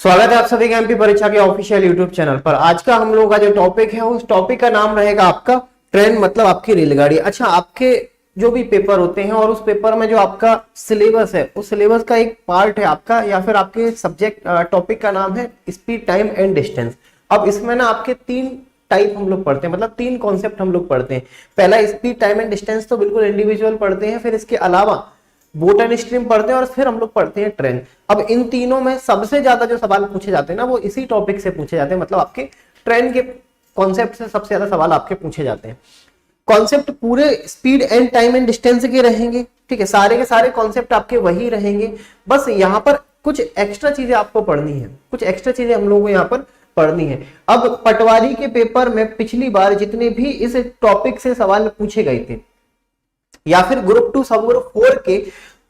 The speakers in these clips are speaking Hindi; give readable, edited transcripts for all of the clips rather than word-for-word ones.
स्वागत है आप सभी का एमपी परीक्षा के ऑफिशियल यूट्यूब चैनल पर। आज का हम लोगों का जो टॉपिक है उस टॉपिक का नाम रहेगा आपका ट्रेन, मतलब आपकी रेलगाड़ी। अच्छा, आपके जो भी पेपर होते हैं और उस पेपर में जो आपका सिलेबस है उस सिलेबस का एक पार्ट है आपका, या फिर आपके सब्जेक्ट टॉपिक का नाम है स्पीड, टाइम एंड डिस्टेंस। अब इसमें ना आपके तीन टाइप हम लोग पढ़ते हैं, मतलब तीन कॉन्सेप्ट हम लोग पढ़ते हैं। पहला स्पीड, टाइम एंड डिस्टेंस तो बिल्कुल इंडिविजुअल पढ़ते हैं, फिर इसके अलावा बोट एंड स्ट्रीम पढ़ते हैं और फिर हम लोग पढ़ते हैं ट्रेन। अब इन तीनों में सबसे ज्यादा जो सवाल पूछे जाते हैं ना वो इसी टॉपिक से पूछे जाते हैं, मतलब आपके ट्रेन के कॉन्सेप्ट से सबसे ज्यादा सवाल आपके पूछे जाते हैं। कॉन्सेप्ट पूरे speed and time and distance के रहेंगे, ठीक है, सारे के सारे कॉन्सेप्ट आपके वही रहेंगे। बस यहाँ पर कुछ एक्स्ट्रा चीजें आपको पढ़नी है, कुछ एक्स्ट्रा चीजें हम लोगों को यहाँ पर पढ़नी है। अब पटवारी के पेपर में पिछली बार जितने भी इस टॉपिक से सवाल पूछे गए थे, या फिर ग्रुप 2 सब ग्रुप 4 के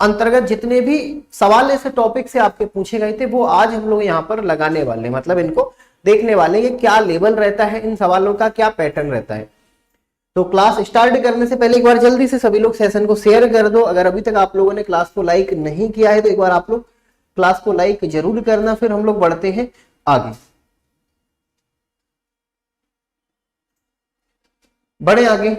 अंतर्गत जितने भी सवाल इस टॉपिक से आपके पूछे गए थे, वो आज हम लोग यहाँ पर लगाने वाले, मतलब इनको देखने वाले हैं क्या लेवल रहता है इन सवालों का, क्या पैटर्न रहता है। तो क्लास स्टार्ट करने से पहले एक बार जल्दी से सभी लोग सेशन को शेयर कर दो। अगर अभी तक आप लोगों ने क्लास को लाइक नहीं किया है तो एक बार आप लोग क्लास को लाइक जरूर करना, फिर हम लोग बढ़ते हैं आगे। बढ़े आगे।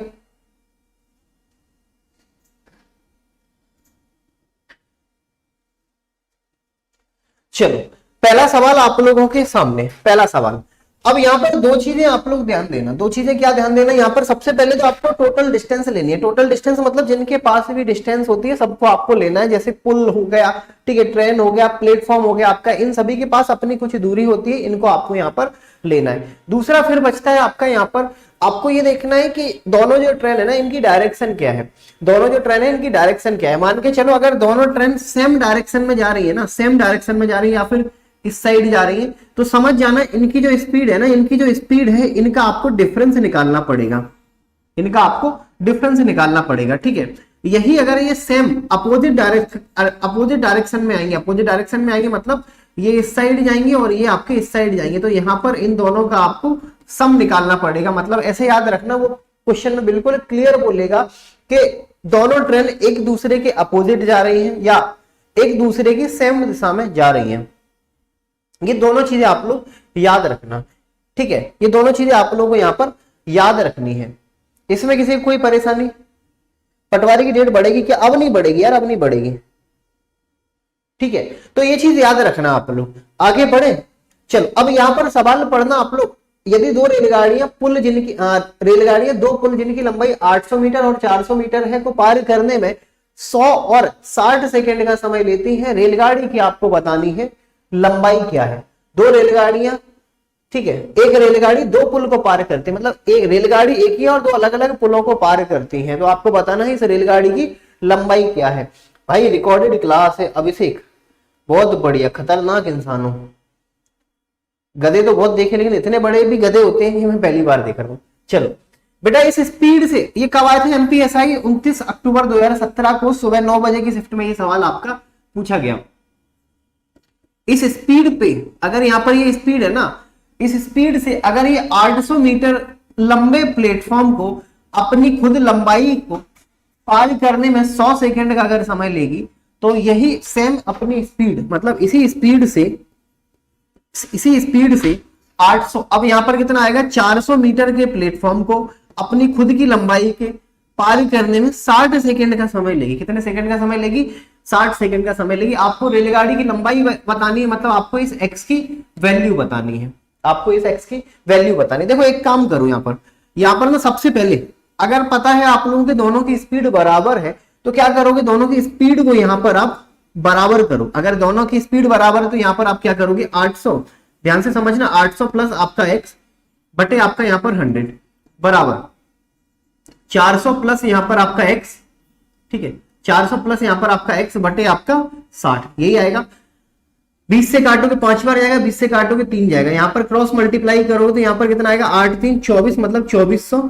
चलो, पहला सवाल आप लोगों के सामने, पहला सवाल। अब यहाँ पर दो चीजें आप लोग ध्यान देना, दो चीजें क्या ध्यान देना, यहाँ पर सबसे पहले तो आपको टोटल डिस्टेंस लेनी है। टोटल डिस्टेंस मतलब जिनके पास भी डिस्टेंस होती है सबको आपको लेना है, जैसे पुल हो गया, ठीक है, ट्रेन हो गया, प्लेटफॉर्म हो गया आपका, इन सभी के पास अपनी कुछ दूरी होती है, इनको आपको यहाँ पर लेना है। दूसरा फिर बचता है आपका यहाँ पर आपको ये देखना है कि दोनों जो ट्रेन है ना इनकी डायरेक्शन क्या है, दोनों जो ट्रेन है इनकी डायरेक्शन क्या है। मान के चलो अगर दोनों ट्रेन सेम डायरेक्शन में जा रही है ना, सेम डायरेक्शन में जा रही है या फिर इस साइड जा रही है, तो समझ जाना इनकी जो स्पीड है ना, इनकी जो स्पीड है इनका आपको डिफरेंस निकालना पड़ेगा, इनका आपको डिफरेंस निकालना पड़ेगा, ठीक है। यही अगर ये सेम अपोजिट डायरेक्शन में आएंगे, अपोजिट डायरेक्शन में आएंगे मतलब ये इस साइड जाएंगे और ये आपके इस साइड जाएंगे, तो यहाँ पर इन दोनों का आपको सम निकालना पड़ेगा। मतलब ऐसे याद रखना, वो क्वेश्चन में बिल्कुल क्लियर बोलेगा कि दोनों ट्रेन एक दूसरे के अपोजिट जा रही हैं या एक दूसरे की सेम दिशा में जा रही हैं। ये दोनों चीजें आप लोग याद रखना, ठीक है, ये दोनों चीजें आप लोगों को यहाँ पर याद रखनी है। इसमें किसी को कोई परेशानी? पटवारी की डेट बढ़ेगी क्या? अब नहीं बढ़ेगी यार, अब नहीं बढ़ेगी, ठीक है। तो ये चीज याद रखना आप लोग। आगे बढ़े, चलो अब यहाँ पर सवाल पढ़ना आप लोग। यदि दो रेलगाड़ियां पुल जिनकी रेलगाड़ियां दो पुल जिनकी लंबाई 800 मीटर और 400 मीटर है को पार करने में 100 और 60 सेकेंड का समय लेती हैं, रेलगाड़ी की आपको बतानी है लंबाई क्या है। दो रेलगाड़ियां, ठीक है, एक रेलगाड़ी दो पुल को पार करती है, मतलब एक रेलगाड़ी एक ही और दो अलग अलग पुलों को पार करती है, तो आपको बताना है इस रेलगाड़ी की लंबाई क्या है। भाई रिकॉर्डेड क्लास है अभिषेक, बहुत बढ़िया, खतरनाक इंसान हो। गधे तो बहुत देखे लेकिन इतने बड़े भी गधे होते हैं ये मैं पहली बार देख रहा हूं। चलो बेटा, इस स्पीड से ये कब आए थे एमपीएसआई? 29 अक्टूबर 2017 को सुबह 9 बजे की शिफ्ट में ये सवाल आपका पूछा गया। इस स्पीड पे अगर यहाँ पर ये स्पीड है ना, इस स्पीड से अगर ये 800 मीटर लंबे प्लेटफॉर्म को अपनी खुद लंबाई को पार करने में 100 सेकेंड का अगर समय लेगी, तो यही सेम अपनी स्पीड, मतलब इसी स्पीड से 800, अब यहां पर कितना आएगा, 400 मीटर के प्लेटफॉर्म को अपनी खुद की लंबाई के पार करने में 60 सेकेंड का समय लेगी। कितने सेकेंड का समय लेगी? 60 सेकेंड का समय लेगी। आपको रेलगाड़ी की लंबाई बतानी है, मतलब आपको इस एक्स की वैल्यू बतानी है, आपको इस एक्स की वैल्यू बतानी है। देखो एक काम करो, यहाँ पर ना सबसे पहले अगर पता है आप लोगों के दोनों की स्पीड बराबर है तो क्या करोगे, दोनों की स्पीड को यहाँ पर आप बराबर करो। अगर दोनों की स्पीड बराबर है तो यहाँ पर आप क्या करोगे, 800, ध्यान से समझना, 800 प्लस आपका एक्स बटे आपका यहाँ पर 100 बराबर 400 प्लस यहाँ पर आपका एक्स, ठीक है, 400 प्लस यहाँ पर आपका एक्स बटे आपका 60, यही आएगा। 20 से काटोगे 5 बार जाएगा, 20 से काटोगे 3 जाएगा, यहाँ पर क्रॉस मल्टीप्लाई करोगे तो यहाँ पर कितना आएगा, 8 3 24, मतलब 2400,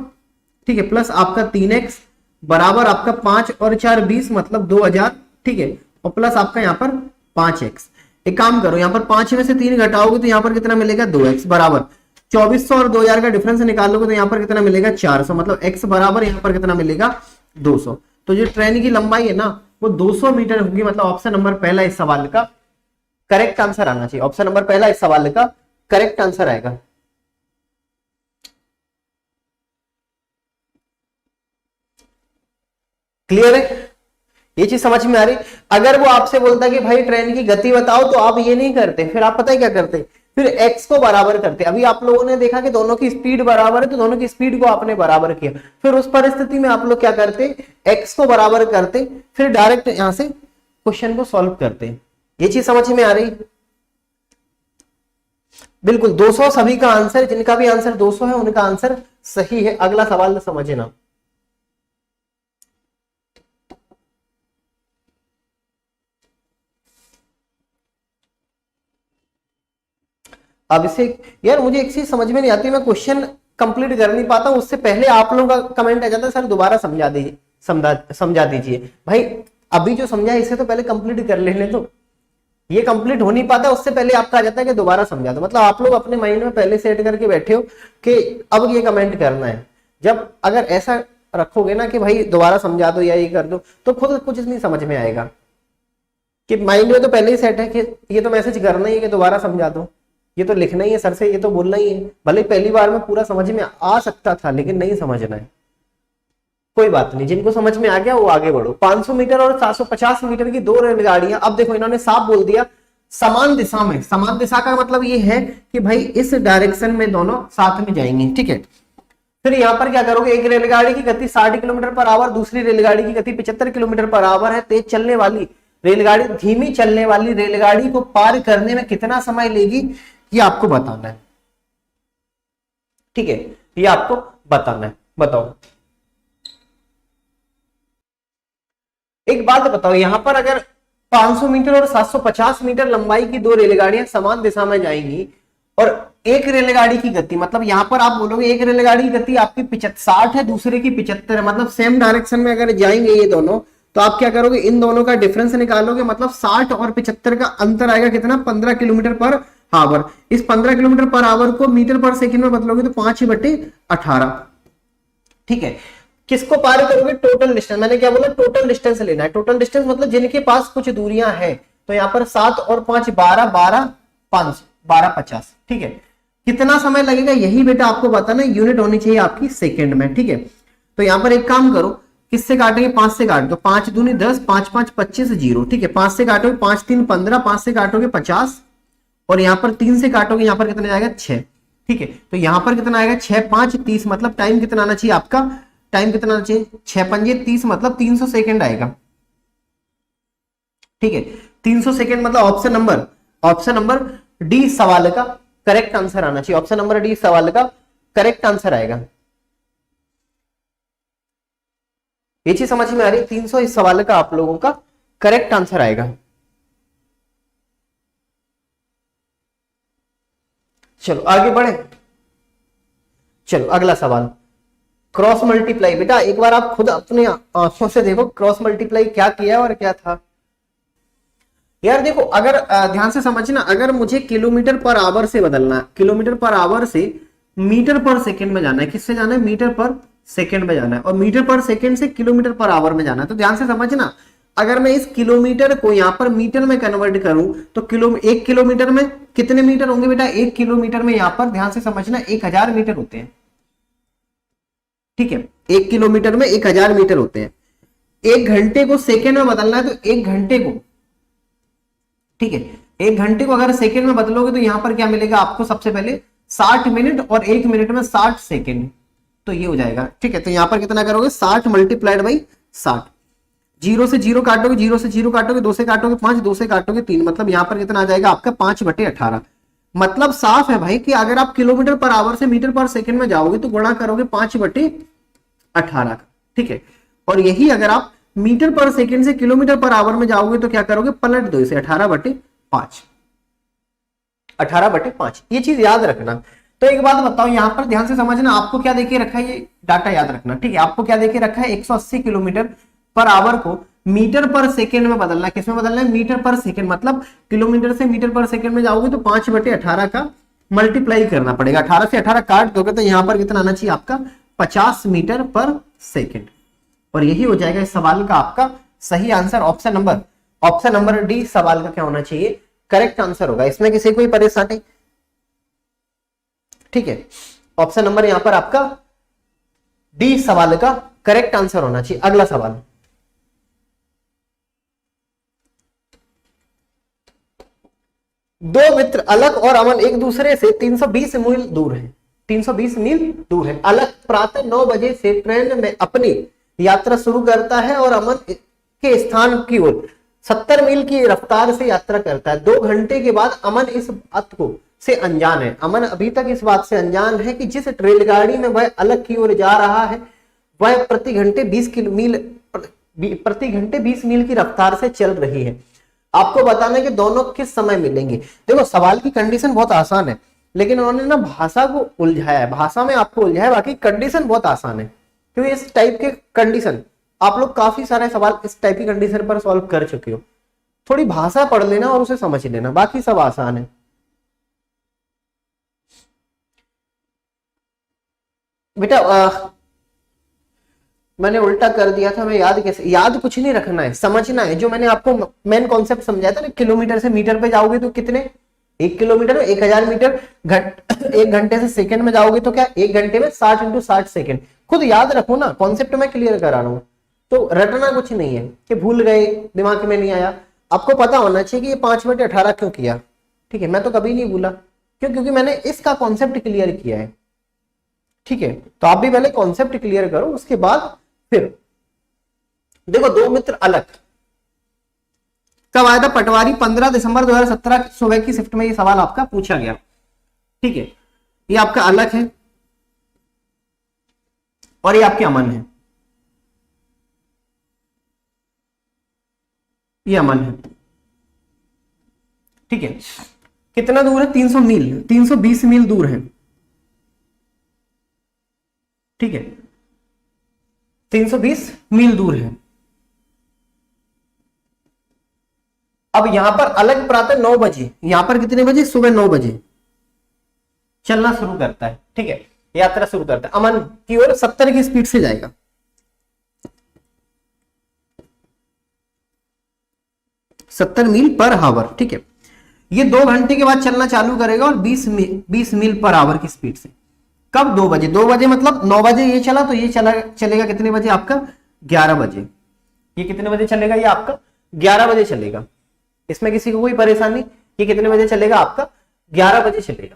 ठीक है, प्लस आपका 3x बराबर आपका 5 और 4 20, मतलब 2000, ठीक है, और प्लस आपका यहाँ पर 5x। एक काम करो, यहाँ पर 5 में से 3 घटाओगे तो यहाँ पर कितना मिलेगा, 2x बराबर 2400 और 2000 का डिफरेंस निकालोगे तो यहाँ पर कितना मिलेगा, 400, मतलब x बराबर यहाँ पर कितना मिलेगा, 200। तो जो ट्रेन की लंबाई है ना वो 200 मीटर होगी, मतलब ऑप्शन नंबर पहला इस सवाल का करेक्ट आंसर आना चाहिए। ऑप्शन नंबर पहला इस सवाल का करेक्ट आंसर आएगा। क्लियर है, ये चीज समझ में आ रही। अगर वो आपसे बोलता कि भाई ट्रेन की गति बताओ, तो आप ये नहीं करते, फिर आप पता है क्या करते, फिर x को बराबर करते। अभी आप लोगों ने देखा कि दोनों की स्पीड बराबर है, तो दोनों की स्पीड को आपने बराबर किया, फिर उस परिस्थिति में आप लोग क्या करते, x को बराबर करते, फिर डायरेक्ट यहां से क्वेश्चन को सॉल्व करते। ये चीज समझ में आ रही। बिल्कुल 200 सभी का आंसर, जिनका भी आंसर 200 है उनका आंसर सही है। अगला सवाल समझना। अभिषेक, यार मुझे एक चीज समझ में नहीं आती, मैं क्वेश्चन कंप्लीट कर नहीं पाता हूं, उससे पहले आप लोगों का कमेंट आ जाता है सर दोबारा समझा दीजिए, समझा दीजिए। भाई अभी जो समझा इसे तो पहले कंप्लीट कर लेने तो, ये कंप्लीट हो नहीं पाता, उससे पहले आपका आ जाता है कि दोबारा समझा दो। मतलब आप लोग अपने माइंड में पहले सेट करके बैठे हो कि अब ये कमेंट करना है। जब अगर ऐसा रखोगे ना कि भाई दोबारा समझा दो या ये कर दो, तो खुद कुछ नहीं समझ में आएगा। कि माइंड में तो पहले ही सेट है कि ये तो मैसेज करना ही है कि दोबारा समझा दो, ये तो लिखना ही है सर से, ये तो बोलना ही है। भले पहली बार में पूरा समझ में आ सकता था, लेकिन नहीं समझना है, कोई बात नहीं। जिनको समझ में आ गया वो आगे बढ़ो। 500 मीटर और 750 मीटर की 2 रेलगाड़ियां, अब देखो इन्होंने साफ बोल दिया समान दिशा में। समान दिशा का मतलब ये है कि भाई इस डायरेक्शन में दोनों साथ में जाएंगे, ठीक है। फिर यहाँ पर क्या करोगे, एक रेलगाड़ी की गति 60 किलोमीटर पर आवर, दूसरी रेलगाड़ी की गति 75 किलोमीटर पर आवर है। तेज चलने वाली रेलगाड़ी धीमी चलने वाली रेलगाड़ी को पार करने में कितना समय लेगी, ये आपको बताना है, ठीक है, ये आपको बताना है। बताओ एक बात बताओ, यहां पर अगर 500 मीटर और 750 मीटर लंबाई की 2 रेलगाड़ियां समान दिशा में जाएंगी और एक रेलगाड़ी की गति, मतलब यहां पर आप बोलोगे एक रेलगाड़ी की गति आपकी 60 है, दूसरे की 75 है, मतलब सेम डायरेक्शन में अगर जाएंगे ये दोनों, तो आप क्या करोगे, इन दोनों का डिफरेंस निकालोगे। मतलब 60 और 75 का अंतर आएगा कितना, 15 किलोमीटर पर आवर। इस 15 किलोमीटर पर आवर को मीटर पर सेकंड में बदलोगे तो 5/18, ठीक है। किसको पार करोगे, टोटल डिस्टेंस। मैंने क्या बोला, टोटल डिस्टेंस लेना है। टोटल डिस्टेंस मतलब जिनके पास कुछ दूरियां हैं, तो यहाँ पर 7 और 5 12, 12 5 12 50, ठीक है। कितना समय लगेगा यही बेटा आपको बताना, यूनिट होनी चाहिए आपकी सेकंड में, ठीक है। तो यहाँ पर एक काम करो, किससे काटेंगे, 5 से काट दो, 5 दूनी 10, 5 5 25 0, ठीक है। 5 से काटोगे 5 3 15, 5 से काटोगे 50 और यहाँ पर 3 से काटोगे, यहाँ पर कितना जाएगा 6, ठीक है। तो यहाँ पर कितना आएगा 6 5 30, मतलब टाइम कितना आना चाहिए आपका, टाइम कितना आना चाहिए 6 पंजे 30, मतलब 300 सेकंड आएगा, ठीक है। 300 सेकंड मतलब ऑप्शन नंबर डी सवाल का करेक्ट आंसर आना चाहिए। ऑप्शन नंबर डी सवाल का करेक्ट आंसर आएगा। ये चीज समझ में आ रही, 300 इस सवाल का आप लोगों का करेक्ट आंसर आएगा। चलो आगे बढ़े, चलो अगला सवाल, क्रॉस मल्टीप्लाई। बेटा एक बार आप खुद अपने आंखों से देखो क्रॉस मल्टीप्लाई क्या किया और क्या था। यार देखो, अगर ध्यान से समझना, अगर मुझे किलोमीटर पर आवर से बदलना है, किलोमीटर पर आवर से मीटर पर सेकंड में जाना है, किससे जाना है, मीटर पर सेकंड में जाना है, और मीटर पर सेकंड से किलोमीटर पर आवर में जाना है। तो ध्यान से समझना, अगर मैं इस किलोमीटर को यहां पर मीटर में कन्वर्ट करूं तो 1 किलोमीटर में कितने मीटर होंगे बेटा, 1 किलोमीटर में यहां पर ध्यान से समझना 1000 मीटर होते हैं, ठीक है। 1 किलोमीटर में 1000 मीटर होते हैं। 1 घंटे को सेकंड में बदलना है तो 1 घंटे को, ठीक है, 1 घंटे को अगर सेकंड में बदलोगे तो यहां पर क्या मिलेगा आपको, सबसे पहले 60 मिनट और 1 मिनट में 60 सेकंड, तो ये हो जाएगा, ठीक है। तो यहां पर कितना करोगे, 60 मल्टीप्लाइड बाई 60। 0 से 0 काटोगे, 0 से 0 काटोगे, 2 से काटोगे 5, 2 से काटोगे 3, मतलब यहां पर कितना आ जाएगा आपका 5/18। मतलब साफ है भाई कि अगर आप किलोमीटर पर आवर से मीटर पर सेकंड में जाओगे तो गुणा करोगे 5/18, ठीक है। और यही अगर आप मीटर पर सेकंड से किलोमीटर पर आवर में जाओगे तो क्या करोगे, पलट दो इसे, 18/5, 18/5। ये चीज याद रखना। तो एक बात बताओ, यहां पर ध्यान से समझना, आपको क्या देके रखा है, ये डाटा याद रखना, ठीक है। आपको क्या देके रखा है, 180 किलोमीटर पर आवर को मीटर पर सेकंड में बदलना है। किसमें बदलना है, मीटर पर सेकंड, मतलब किलोमीटर से मीटर पर सेकंड में जाओगे तो 5/18 का मल्टीप्लाई करना पड़ेगा। 18 से 18 काट दोगे तो यहां पर कितना आना चाहिए आपका, 50 मीटर पर सेकंड। और यही हो जाएगा इस सवाल का आपका सही आंसर। ऑप्शन नंबर डी सवाल का क्या होना चाहिए, करेक्ट आंसर होगा, इसमें किसी कोई परेशानी? ठीक है, ऑप्शन नंबर यहां पर आपका डी सवाल का करेक्ट आंसर होना चाहिए। अगला सवाल, दो मित्र अलग और अमन एक दूसरे से 320 मील दूर हैं। 320 मील दूर है। अलग प्रातः 9 बजे से ट्रेन में अपनी यात्रा शुरू करता है और अमन के स्थान की ओर 70 मील की रफ्तार से यात्रा करता है। 2 घंटे के बाद अमन इस बात को से अनजान है। अमन अभी तक इस बात से अनजान है कि जिस रेलगाड़ी में वह अलग की ओर जा रहा है वह प्रति घंटे 20 मील की रफ्तार से चल रही है। आपको बताना है कि दोनों किस समय मिलेंगे। देखो सवाल की कंडीशन बहुत आसान है, लेकिन उन्होंने ना भाषा को उलझाया है, भाषा में आपको उलझाया है, बाकी कंडीशन बहुत आसान है। क्योंकि इस टाइप के कंडीशन आप लोग काफी सारे सवाल इस टाइप की कंडीशन पर सॉल्व कर चुके हो। थोड़ी भाषा पढ़ लेना और उसे समझ लेना, बाकी सब आसान है। बेटा मैंने उल्टा कर दिया था, मैं याद कैसे, याद कुछ नहीं रखना है, समझना है। जो मैंने आपको मेन कॉन्सेप्ट समझाया था ना, किलोमीटर से मीटर पे जाओगे तो कितने, 1 किलोमीटर में 1000 मीटर, 1 घंटे से सेकंड में जाओगे तो क्या 1 घंटे में 60 × 60 सेकंड। खुद याद रखो ना, कॉन्सेप्ट में क्लियर करा रहा हूं, तो रटना कुछ नहीं है कि भूल गए, दिमाग में नहीं आया। आपको पता होना चाहिए कि ये 5/18 क्यों किया। ठीक है, मैं तो कभी नहीं भूला, क्यों? क्योंकि मैंने इसका कॉन्सेप्ट क्लियर किया है। ठीक है, तो आप भी पहले कॉन्सेप्ट क्लियर करो, उसके बाद फिर देखो। दो मित्र अलग कब आया था? पटवारी 15 दिसंबर 2017 सुबह की शिफ्ट में ये सवाल आपका पूछा गया। ठीक है, ये आपका अलग है और ये आपके अमन है, ये अमन है। ठीक है, कितना दूर है? 300 मील, 320 मील दूर है। ठीक है, 320 मील दूर है। अब यहां पर अलग प्रातः 9 बजे, यहां पर कितने बजे? सुबह 9 बजे चलना शुरू करता है। ठीक है, यात्रा शुरू करता है, अमन की ओर 70 की स्पीड से जाएगा। 70 मील पर आवर। ठीक है, ये 2 घंटे के बाद चलना चालू करेगा और 20 मील पर आवर की स्पीड से। कब? 2 बजे। 2 बजे मतलब 9 बजे ये चला, तो ये चलेगा कितने बजे आपका? 11 बजे। ये कितने बजे चलेगा? ये आपका 11 बजे चलेगा। इसमें किसी को कोई परेशानी? ये कितने बजे चलेगा? आपका 11 बजे चलेगा।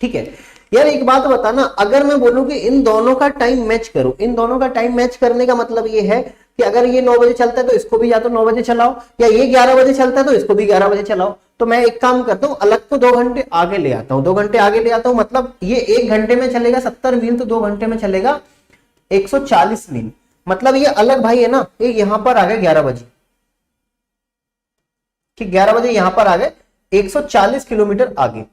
ठीक है यार, एक बात बताना, अगर मैं बोलूं कि इन दोनों का टाइम मैच करो, इन दोनों का टाइम मैच करने का मतलब ये है कि अगर ये 9 बजे चलता है तो इसको भी या तो 9 बजे चलाओ, या ये 11 बजे चलता है तो इसको भी 11 बजे चलाओ। तो मैं एक काम करता हूं, अलग को 2 घंटे आगे ले आता हूं, 2 घंटे आगे ले आता हूं, मतलब ये 1 घंटे में चलेगा 70 मील, तो 2 घंटे में चलेगा 140 मील। मतलब ये अलग भाई है ना, ये यहां पर आ गए 11 बजे। ठीक, 11 बजे यहां पर आ गए 140 किलोमीटर आगे,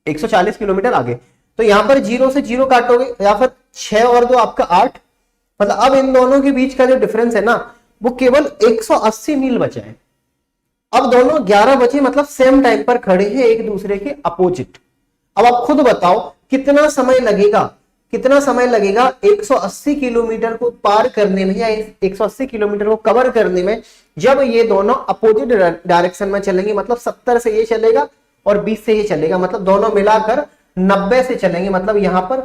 140 किलोमीटर आगे। तो यहां पर 0 से 0 काटोगे, या फिर 6 और 2 आपका 8, मतलब अब इन दोनों के बीच का जो डिफरेंस है ना, वो केवल 180 मील बचा है। अब दोनों 11 बजे मतलब सेम टाइम पर खड़े हैं, एक दूसरे के अपोजिट। अब आप खुद बताओ कितना समय लगेगा, कितना समय लगेगा 180 किलोमीटर को पार करने में, या 180 किलोमीटर को कवर करने में, जब ये दोनों अपोजिट डायरेक्शन में चलेंगे। मतलब 70 से ये चलेगा और 20 से ये चलेगा, मतलब दोनों मिलाकर 90 से चलेंगे। मतलब यहां पर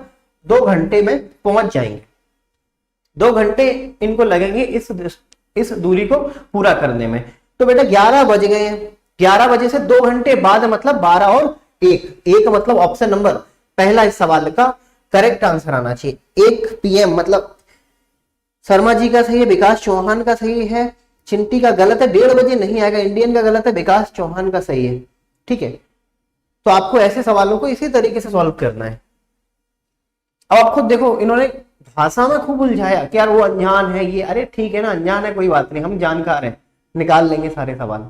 2 घंटे में पहुंच जाएंगे। 2 घंटे इनको लगेंगे इस दूरी को पूरा करने में। तो बेटा 11 बज गए हैं, 11 बजे से 2 घंटे बाद मतलब 12 और 1 मतलब ऑप्शन नंबर पहला इस सवाल का करेक्ट आंसर आना चाहिए। 1 PM मतलब शर्मा जी का सही है, विकास चौहान का सही है, चिंटी का गलत है, 1:30 बजे नहीं आएगा, इंडियन का गलत है, विकास चौहान का सही है। ठीक है, तो आपको ऐसे सवालों को इसी तरीके से सॉल्व करना है। अब आप खुद देखो, इन्होंने भाषा में खूब उलझाया कि यार वो अनजान है ये, अरे ठीक है ना, अनजान है कोई बात नहीं, हम जानकार हैं, निकाल लेंगे सारे सवाल।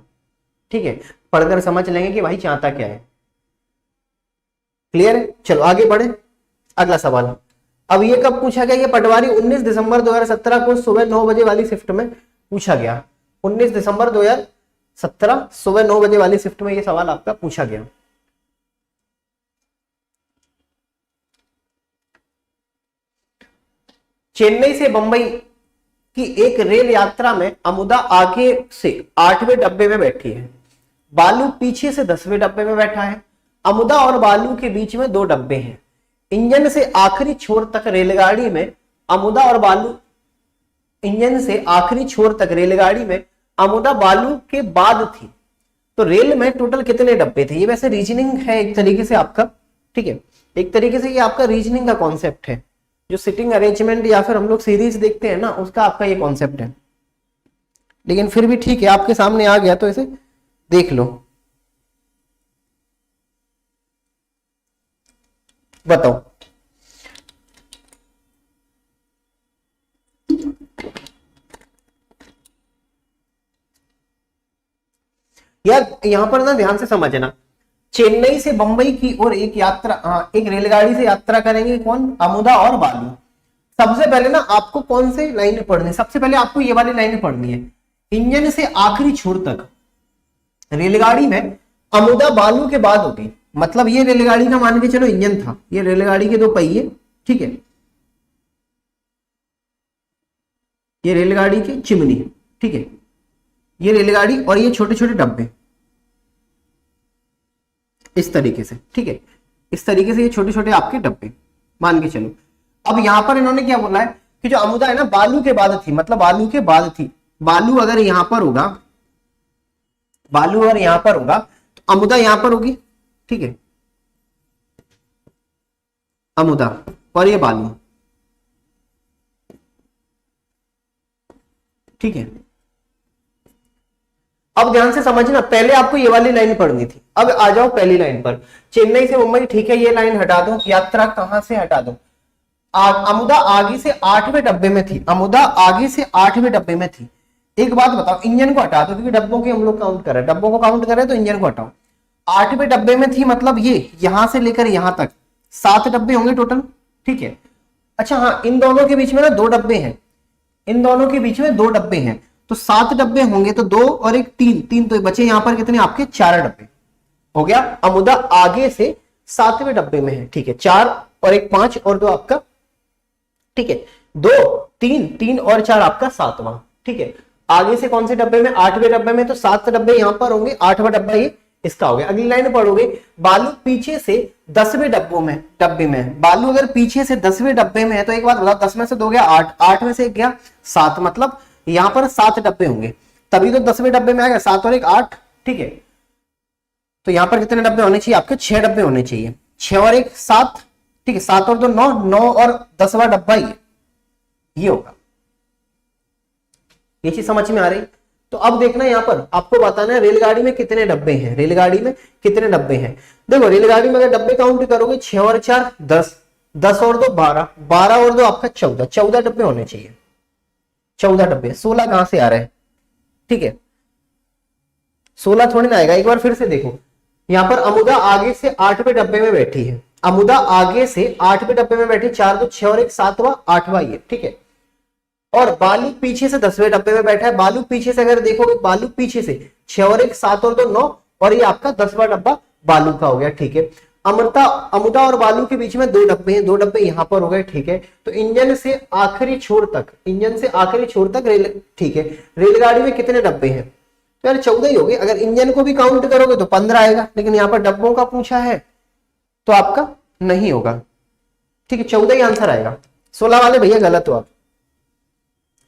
ठीक है, पढ़कर समझ लेंगे कि भाई चाहता क्या है। क्लियर है? चलो आगे बढ़े, अगला सवाल। अब ये कब पूछा गया? ये पटवारी 19 दिसंबर 2017 को सुबह 9 बजे वाली शिफ्ट में पूछा गया। 19 दिसंबर 2017 सुबह 9 बजे वाली शिफ्ट में ये सवाल आपका पूछा गया। चेन्नई से बंबई की एक रेल यात्रा में अमुदा आगे से 8वें डब्बे में बैठी है। बालू पीछे से 10वें डब्बे में बैठा है, अमुदा और बालू के बीच में 2 डब्बे हैं। इंजन से आखिरी छोर तक रेलगाड़ी में अमुदा और बालू, इंजन से आखिरी छोर तक रेलगाड़ी में अमुदा बालू के बाद थी। तो रेल में टोटल कितने डब्बे थे? ये वैसे रीजनिंग है एक तरीके से आपका, ठीक है, एक तरीके से ये आपका रीजनिंग का कॉन्सेप्ट है, जो सिटिंग अरेंजमेंट या फिर हम लोग सीरीज देखते हैं ना, उसका आपका ये कॉन्सेप्ट है। लेकिन फिर भी ठीक है, आपके सामने आ गया तो इसे देख लो। बताओ यार, यहां पर ना ध्यान से समझना, चेन्नई से बंबई की ओर एक यात्रा, एक रेलगाड़ी से यात्रा करेंगे कौन? अमुदा और बालू। सबसे पहले ना आपको कौन से लाइन पढ़नी है? सबसे पहले आपको ये वाली लाइन पढ़नी है, इंजन से आखिरी छोर तक रेलगाड़ी में अमुदा बालू के बाद होगी। मतलब ये रेलगाड़ी का मान के चलो इंजन था, ये रेलगाड़ी के 2 पहिए, ठीक है, ये रेलगाड़ी की चिमनी, ठीक है, ये रेलगाड़ी और ये छोटे छोटे डब्बे इस तरीके से, ठीक है, इस तरीके से ये छोटे छोटे आपके डब्बे मान के चलो। अब यहां पर इन्होंने क्या बोला है कि जो अमुदा है ना बालू के बाद थी, मतलब बालू के बाद थी। बालू अगर यहां पर होगा, बालू अगर यहां पर होगा तो अमुदा यहां पर होगी, ठीक है, अमुदा और ये बालू, ठीक है। अब ध्यान से समझना, पहले आपको ये वाली लाइन पढ़नी थी। अब आ जाओ पहली लाइन पर, चेन्नई से मुंबई, ठीक है, ये लाइन हटा दो, यात्रा कहां से हटा दो। अमुदा आगे से 8वें डब्बे में थी, अमुदा आगे से 8वें डब्बे में थी। एक बात बताओ, इंजन को हटा दो क्योंकि डब्बों के हम लोग काउंट कर रहे हैं, डब्बों को काउंट कर रहे हैं तो इंजन को हटाओ। 8वें डब्बे में थी, मतलब ये यहां से लेकर यहां तक 7 डब्बे होंगे टोटल, ठीक है। अच्छा हाँ, इन दोनों के बीच में ना 2 डब्बे हैं, इन दोनों के बीच में 2 डब्बे हैं, तो 7 डब्बे होंगे, तो 2 और 1 3 तो बचे यहाँ पर कितने आपके 4 डब्बे हो गया। अमुदा आगे से 7वें डब्बे में है, ठीक है, 4 और 1 5 और 2 आपका, ठीक है, 2 3 और 4 आपका 7वां, ठीक है। आगे से कौन से डब्बे में? 8वें डब्बे में, तो 7 डब्बे यहां पर होंगे, 8वां डब्बा ये इसका हो गया। अगली लाइन पढ़ोगे, बालू पीछे से 10वें डब्बे में, बालू अगर पीछे से 10वें डब्बे में है तो एक बात बताओ, 10 में से 2 गया 8, 8 में से 1 गया 7, मतलब यहां पर 7 डब्बे होंगे, तभी तो 10वें डब्बे में आ गया 7 और 1 8, ठीक है। तो यहां पर कितने डब्बे होने चाहिए आपके? 6 डब्बे होने चाहिए, 6 और 1 7, ठीक है, 7 और 2 9, 9 और 10वां डब्बा ये होगा। ये चीज समझ में आ रही? तो अब देखना यहां पर आपको बताना है रेलगाड़ी में कितने डब्बे हैं, रेलगाड़ी में कितने डब्बे हैं। देखो रेलगाड़ी में अगर डब्बे काउंट करोगे 6 और 4 10, 10 और 2 12, 12 और 2 आपका 14, 14 डब्बे होने चाहिए, 14 डब्बे। 16 कहां से आ रहे हैं? ठीक है, 16 थोड़ी ना आएगा। एक बार फिर से देखो, यहां पर अमुदा आगे से 8वें डब्बे में बैठी है, अमुदा आगे से 8वें डब्बे में बैठी, 4 2 6 और 1 7वां 8वां ये, ठीक है। और बालू पीछे से 10वें डब्बे में बैठा है, बालू पीछे से अगर देखोगे, बालू पीछे से 6 और 1 7 और 2 9 और ये आपका 10वां डब्बा बालू का हो गया, ठीक है। अमुदा और बालू के बीच में 2 डब्बे हैं, 2 डब्बे यहां पर हो गए, ठीक है। तो इंजन से आखिरी छोर तक, इंजन से आखिरी छोर तक रेल, ठीक है, रेलगाड़ी में कितने डब्बे हैं? तो यार 14 ही हो गए। अगर इंजन को भी काउंट करोगे तो 15 आएगा, लेकिन यहाँ पर डब्बों का पूछा है तो आपका नहीं होगा, ठीक है, 14 ही आंसर आएगा। 16 वाले भैया गलत हो, आप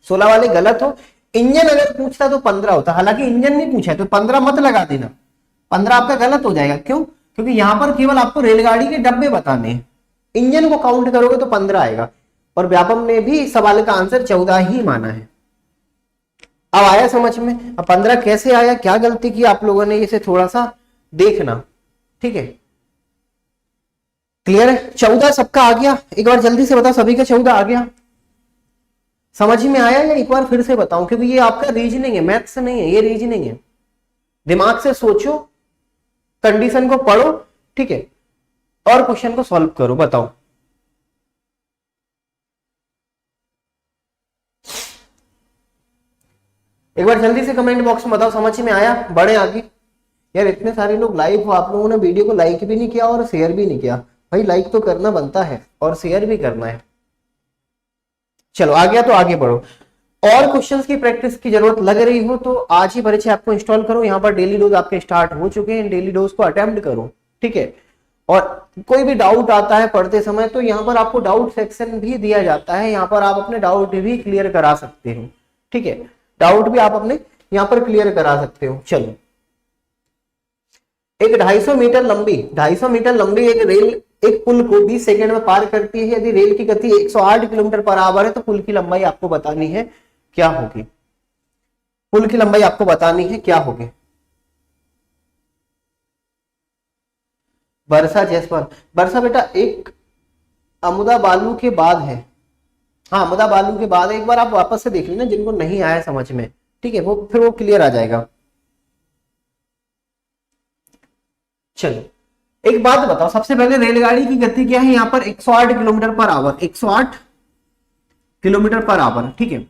16 वाले गलत हो। इंजन अगर पूछता तो 15 होता, हालांकि इंजन नहीं पूछा है तो 15 मत लगा देना, 15 आपका गलत हो जाएगा। क्यों? क्योंकि यहां पर केवल आपको रेलगाड़ी के डब्बे बताने हैं, इंजन को काउंट करोगे तो 15 आएगा। और व्यापम ने भी सवाल का आंसर 14 ही माना है। अब आया समझ में? अब 15 कैसे आया, क्या गलती की आप लोगों ने, इसे थोड़ा सा देखना, ठीक है, क्लियर है? 14 सबका आ गया? एक बार जल्दी से बताओ, सभी का 14 आ गया? समझ में आया या एक बार फिर से बताऊं? क्योंकि ये आपका रीजनिंग है, मैथ्स नहीं है, ये रीजनिंग है। दिमाग से सोचो, कंडीशन को पढ़ो, ठीक है, और क्वेश्चन को सॉल्व करो। बताओ एक बार जल्दी से कमेंट बॉक्स में बताओ, समझ में आया? बढ़े आगे। यार इतने सारे लोग लाइव हो, आप लोगों ने वीडियो को लाइक भी नहीं किया और शेयर भी नहीं किया। भाई लाइक तो करना बनता है और शेयर भी करना है। चलो आ गया तो आगे बढ़ो। और क्वेश्चंस की प्रैक्टिस की जरूरत लग रही हो तो आज ही परीक्षा आपको इंस्टॉल करो। यहाँ पर डेली डोज आपके स्टार्ट हो चुके हैं, डेली डोज को अटेम्प्ट करो, ठीक है। और कोई भी डाउट आता है पढ़ते समय तो यहाँ पर आपको डाउट सेक्शन भी दिया जाता है, यहाँ पर आप अपने डाउट भी क्लियर करा सकते हो, ठीक है। डाउट भी आप अपने यहाँ पर क्लियर करा सकते हो। चलो, एक 250 मीटर लंबी एक रेल एक पुल को 20 सेकंड में पार करती है। यदि रेल की गति 108 किलोमीटर पर आवर है तो पुल की लंबाई आपको बतानी है क्या होगी। पुल की लंबाई आपको बतानी है क्या होगी। बरसा जयसवाल, बरसा बेटा एक अमुदा बालू के बाद है। हाँ, अमुदा बालू के बाद एक बार आप वापस से देख लेना जिनको नहीं आया समझ में, ठीक है, वो फिर वो क्लियर आ जाएगा। चलो, एक बात बताओ, सबसे पहले रेलगाड़ी की गति क्या है यहाँ पर 108 kilometre per hour, 108 kilometre per hour, ठीक है।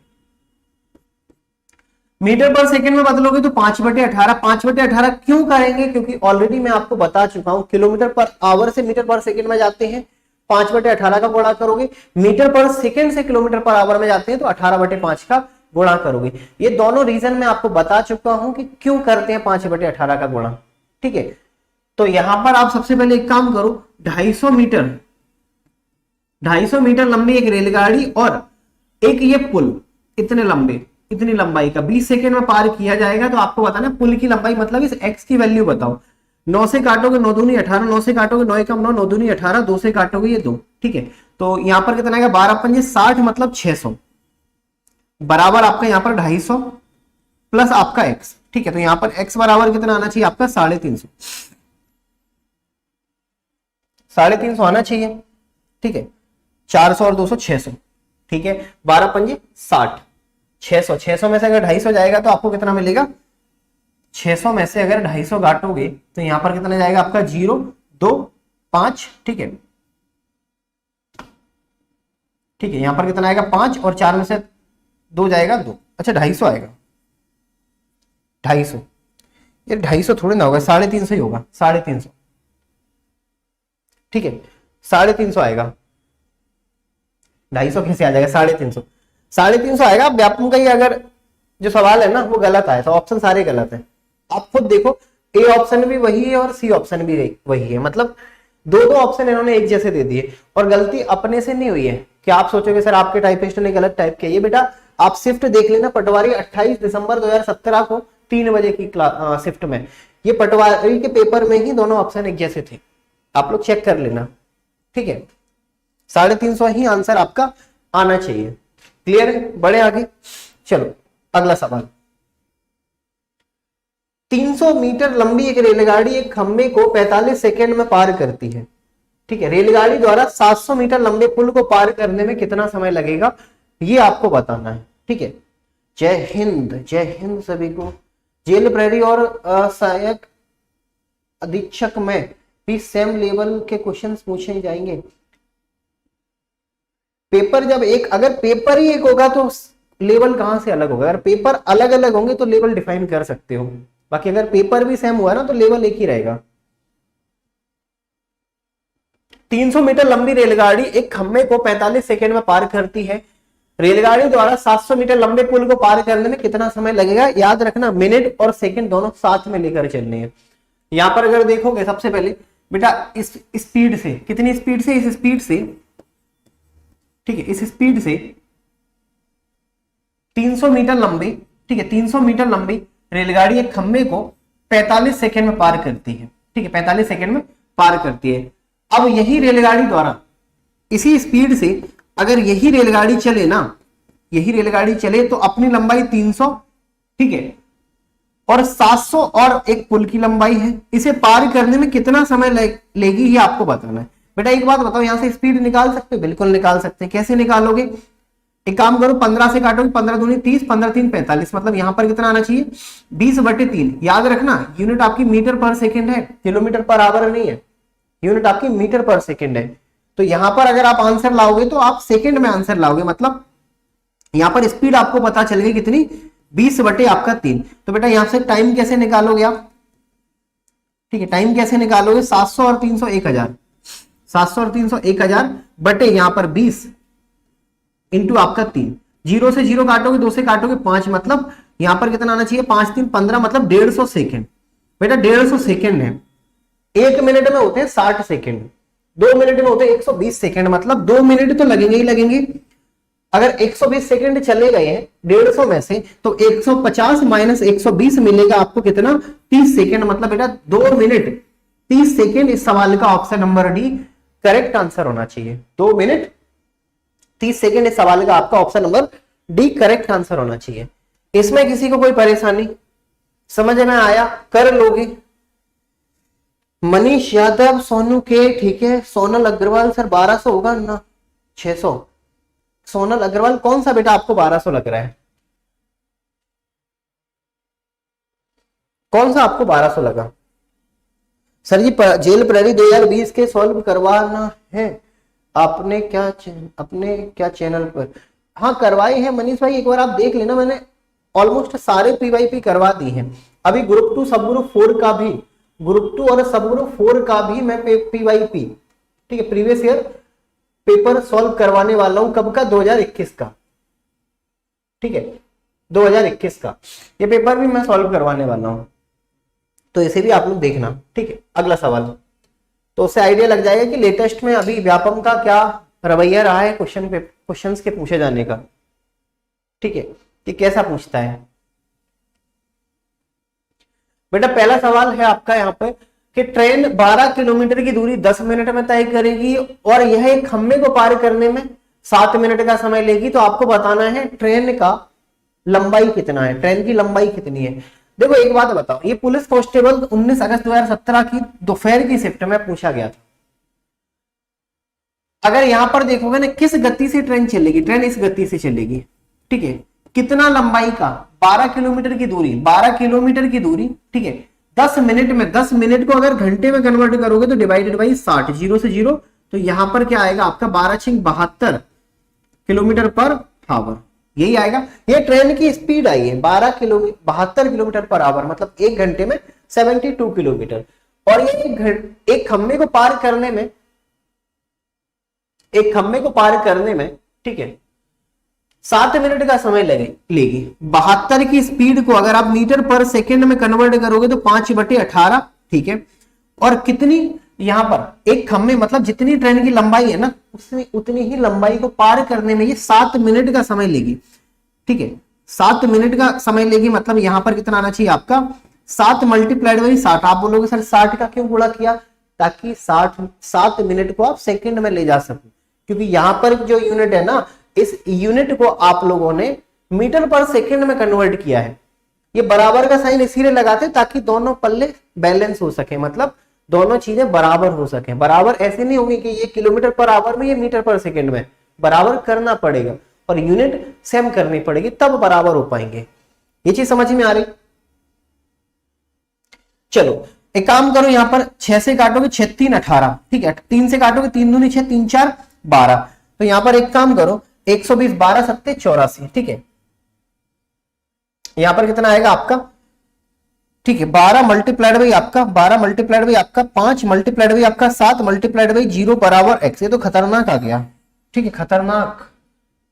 मीटर पर सेकंड में बदलोगे तो 5/18, 5/18 क्यों करेंगे, क्योंकि ऑलरेडी मैं आपको बता चुका हूं किलोमीटर पर आवर से मीटर पर सेकंड में जाते हैं 5/18 का गुणा करोगे, मीटर पर सेकंड से किलोमीटर पर आवर में जाते हैं तो 18/5 का गुणा करोगे। ये दोनों रीजन मैं आपको बता चुका हूं कि क्यों करते हैं 5/18 का गुणा, ठीक है। तो यहां पर आप सबसे पहले एक काम करो, 250 मीटर लंबी एक रेलगाड़ी और एक ये पुल इतनी लंबाई का 20 सेकंड में पार किया जाएगा। तो आपको बताना पुल की लंबाई मतलब इस x की वैल्यू बताओ। 9 से काटोगे 9 दूनी 18, 9 से काटोगे 9 एकम 9, 9 दूनी 18, 2 से काटोगे ये 2, ठीक है। तो यहां पर कितना आएगा 12 पंजे 60 मतलब 600 बराबर आपका यहां पर 250 प्लस आपका x, ठीक है। तो यहां पर x बराबर कितना आना चाहिए आपका 350, 350 आना चाहिए, ठीक है। 400 और 200 600, ठीक है। 12 पंजे 60, 600 में से अगर 250 जाएगा तो आपको कितना मिलेगा, 600 में से अगर 250 काटोगे तो यहां पर कितना जाएगा आपका 0 2 5, ठीक है, ठीक है। यहां पर कितना आएगा 5 और 4 में से 2 जाएगा 2, अच्छा 250 आएगा, 250 ये 250 थोड़ी ना होगा, 350 ही होगा, 350, ठीक है, 350 आएगा। 250 कैसे आ जाएगा, 350, 350 आएगा। व्यापम का ही अगर जो सवाल है ना वो गलत आया, तो ऑप्शन सारे गलत है। आप खुद देखो, ए ऑप्शन भी वही है और सी ऑप्शन भी वही है, मतलब दो ऑप्शन इन्होंने एक जैसे दे दिए और गलती अपने से नहीं हुई है। क्या आप सोचोगे सर आपके टाइपिस्ट ने गलत टाइप किया, ये बेटा आप शिफ्ट देख लेना, पटवारी 28 दिसंबर 2017 को 3 बजे की शिफ्ट में, ये पटवारी के पेपर में ही दोनों ऑप्शन एक जैसे थे, आप लोग चेक कर लेना, ठीक है। 350 ही आंसर आपका आना चाहिए। क्लियर है, बढ़े आगे। चलो अगला सवाल, 300 मीटर लंबी एक रेलगाड़ी एक खंबे को 45 सेकंड में पार करती है, ठीक है। रेलगाड़ी द्वारा 700 मीटर लंबे पुल को पार करने में कितना समय लगेगा ये आपको बताना है, ठीक है। जय हिंद सभी को। जेल प्रहरी और सहायक अधीक्षक में भी सेम लेवल के क्वेश्चंस पूछे जाएंगे। पेपर जब एक, अगर पेपर ही एक होगा तो लेवल कहां से अलग होगा, अगर पेपर अलग अलग होंगे तो लेवल डिफाइन कर सकते हो, बाकी अगर पेपर भी सेम हुआ ना तो लेवल एक ही रहेगा। 300 मीटर लंबी रेलगाड़ी एक खंबे को 45 सेकंड में पार करती है। रेलगाड़ी द्वारा 700 मीटर लंबे पुल को पार करने में कितना समय लगेगा, याद रखना मिनट और सेकंड दोनों साथ में लेकर चलने हैं। यहां पर अगर देखोगे सबसे पहले बेटा इस स्पीड से, कितनी स्पीड से, इस स्पीड से, ठीक है, इस स्पीड से 300 मीटर लंबी, ठीक है, 300 मीटर लंबी रेलगाड़ी एक खंबे को 45 सेकंड में पार करती है, ठीक है, 45 सेकंड में पार करती है। अब यही रेलगाड़ी द्वारा इसी स्पीड से अगर यही रेलगाड़ी चले ना, यही रेलगाड़ी चले तो अपनी लंबाई 300, ठीक है, और 700 और एक पुल की लंबाई है, इसे पार करने में कितना समय लेगी ये आपको बताना है। बेटा एक बात बताओ, यहां से स्पीड निकाल सकते हो, बिल्कुल निकाल सकते हैं। कैसे निकालोगे, एक काम करो 15 से काटोगे, 15 दूनी 30, 15 3 45, मतलब यहां पर कितना आना चाहिए 20/3। याद रखना यूनिट आपकी मीटर पर सेकंड है, किलोमीटर पर आवर नहीं है, यूनिट आपकी मीटर पर सेकंड है। तो यहां पर अगर आप आंसर लाओगे तो आप सेकंड में आंसर लाओगे, मतलब यहां पर स्पीड आपको पता चल गई कितनी 20/3। तो बेटा यहां से टाइम कैसे निकालोगे आप, ठीक है, टाइम कैसे निकालोगे, 700 और 300 1000, 700 और 300 1000 बटे यहां पर 20 इंटू आपका 3, 0 से 0 काटोगे, 2 से काटोगे 5, मतलब यहां पर कितना आना चाहिए, 5 3 15, मतलब 150 सेकेंड। बेटा 150 सेकेंड है, 1 मिनट में होते हैं 60 सेकेंड, 2 मिनट में होते हैं 120 सेकेंड, मतलब 2 मिनट तो लगेंगे ही लगेंगे। अगर 120 सेकेंड चले गए हैं 150 में से, तो 150 माइनस 120 मिलेगा आपको कितना, 30 सेकेंड, मतलब बेटा 2 मिनट 30 सेकेंड। इस सवाल का option number D correct answer होना चाहिए। 2 मिनट 30 सेकेंड इस सवाल का आपका option number D correct answer होना चाहिए। इसमें किसी को कोई परेशानी समझ में आया, कर लोगे। मनीष यादव, सोनू के, ठीक है। सोनल अग्रवाल, सर 1200 होगा ना, 600। सोनल अग्रवाल कौन सा बेटा आपको 1200 लग रहा है, कौन सा आपको 1200 लगा? सर जी जेल प्रहरी 2020 के सॉल्व करवाना है आपने क्या अपने क्या चैनल पर? हाँ करवाए हैं मनीष भाई, एक बार आप देख लेना, मैंने ऑलमोस्ट सारे पीवाईपी करवा दी हैं। अभी ग्रुप 2 सब ग्रुप 4 का भी, ग्रुप 2 और सब ग्रुप 4 का भी मैं पीवाईपी, ठीक है, प्रीवियस ईयर पेपर सॉल्व करवाने वाला हूं। कब का? 2021 का, ठीक है, 2021 का ये पेपर भी मैं सॉल्व करवाने वाला हूं, तो इसे भी आप लोग देखना, ठीक है। अगला सवाल, तो उससे आइडिया लग जाएगा कि लेटेस्ट में अभी व्यापम का क्या रवैया रहा है क्वेश्चंस के पूछे जाने का, ठीक है, कि कैसा पूछता है। बेटा पहला सवाल है आपका यहाँ पे कि ट्रेन 12 किलोमीटर की दूरी 10 मिनट में तय करेगी और यह एक खंभे को पार करने में 7 मिनट का समय लेगी, तो आपको बताना है ट्रेन का लंबाई कितना है, ट्रेन की लंबाई कितनी है। देखो एक बात बताओ, ये पुलिस कांस्टेबल 19 अगस्त 2017 की दोपहर की शिफ्ट में पूछा गया था। अगर यहां पर देखोगे ना, किस गति से ट्रेन चलेगी, ट्रेन इस गति से चलेगी, ठीक है, कितना लंबाई का, 12 किलोमीटर की दूरी, 12 किलोमीटर की दूरी, ठीक है, 10 मिनट में, 10 मिनट को अगर घंटे में कन्वर्ट करोगे तो डिवाइडेड बाई 60, 0 से 0, तो यहां पर क्या आएगा आपका 12×6 = 72 किलोमीटर पर आवर, यही आएगा। ये ट्रेन की स्पीड आई है 72 किलोमीटर पर आवर, मतलब 1 घंटे में 72 किलोमीटर। और ये एक खंभे को पार करने में, एक खंभे को पार करने में, ठीक है, 7 मिनट का समय लेगी। 72 की स्पीड को अगर आप मीटर पर सेकेंड में कन्वर्ट करोगे तो 5/18, ठीक है। और कितनी यहां पर एक खंभे, मतलब जितनी ट्रेन की लंबाई है ना, उतनी ही लंबाई को पार करने में ये 7 मिनट का समय लेगी, ठीक है, 7 मिनट का समय लेगी। मतलब यहां पर कितना आना चाहिए आपका, 7 × 60। आप बोलोगे सर 60 का क्यों गुणा किया? ताकि 7 मिनट को आप सेकेंड में ले जा सको, क्योंकि यहां पर जो यूनिट है ना, इस यूनिट को आप लोगों ने मीटर पर सेकेंड में कन्वर्ट किया है। ये बराबर का साइन इसीलिए लगाते ताकि दोनों पल्ले बैलेंस हो सके, मतलब दोनों चीजें बराबर हो सके। बराबर ऐसे नहीं होंगे कि ये किलोमीटर पर आवर में, ये मीटर पर सेकेंड में, बराबर करना पड़ेगा और यूनिट सेम करनी पड़ेगी, तब बराबर हो पाएंगे। ये चीज समझ में आ रही? चलो एक काम करो, यहां पर 6 से काटोगे 6 3 18, ठीक है, 3 से काटोगे 3 दूनी 6, 3 4 12, तो यहां पर एक काम करो 120, 12 7 84, ठीक है, यहां पर कितना आएगा आपका, ठीक है, 12 मल्टीप्लाइड बाई आपका 12 मल्टीप्लाइड बाई आपका 5 मल्टीप्लाइड बाई आपका 7 मल्टीप्लाइड बाई 0 बराबर x। ये तो खतरनाक आ गया, ठीक है, खतरनाक।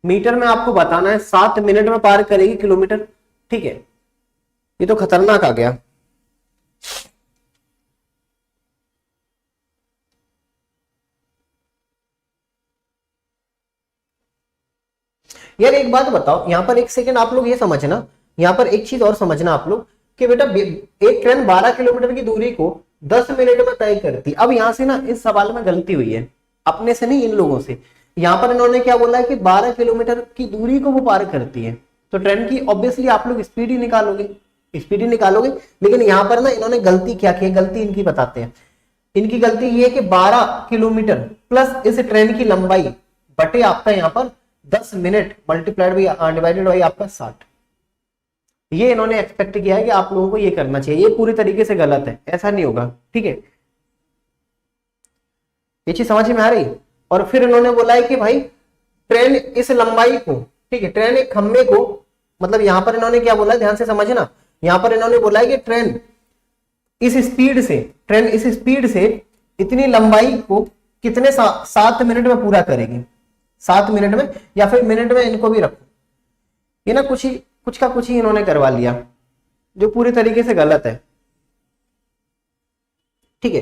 मीटर में आपको बताना है 7 मिनट में पार करेगी किलोमीटर, ठीक है, ये तो खतरनाक आ गया। यार एक बात बताओ, यहां पर एक सेकेंड आप लोग ये समझना, यहां पर एक चीज और समझना आप लोग कि बेटा एक ट्रेन 12 किलोमीटर की दूरी को 10 मिनट में तय करती। अब यहां से ना इस सवाल में गलती हुई है, अपने से नहीं, इन लोगों से। यहां पर इन्होंने क्या बोला है कि 12 किलोमीटर की दूरी को वो पार करती है, तो ट्रेन की ऑब्वियसली आप लोग स्पीड ही निकालोगे, लेकिन यहां पर ना इन्होंने गलती क्या की है, गलती इनकी बताते हैं। इनकी गलती ये है कि 12 किलोमीटर प्लस इस ट्रेन की लंबाई बटे आपका यहाँ पर 10 minute multiplied by divided by आपका 60, ये इन्होंने एक्सपेक्ट किया है कि आप लोगों को ये करना चाहिए। ये पूरी तरीके से गलत है, ऐसा नहीं होगा, ठीक है, ये चीज समझ में आ रही। और फिर इन्होंने बोला है कि भाई ट्रेन इस लंबाई को, ठीक है, ट्रेन एक खंबे को, मतलब यहां पर इन्होंने क्या बोला, ध्यान से समझना, यहां पर इन्होंने बोला है कि ट्रेन इस स्पीड से इतनी लंबाई को कितने 7 मिनट में पूरा करेगी, 7 मिनट में, या फिर मिनट में इनको भी रखो, ये ना कुछ का कुछ ही इन्होंने करवा लिया, जो पूरी तरीके से गलत है। ठीक है,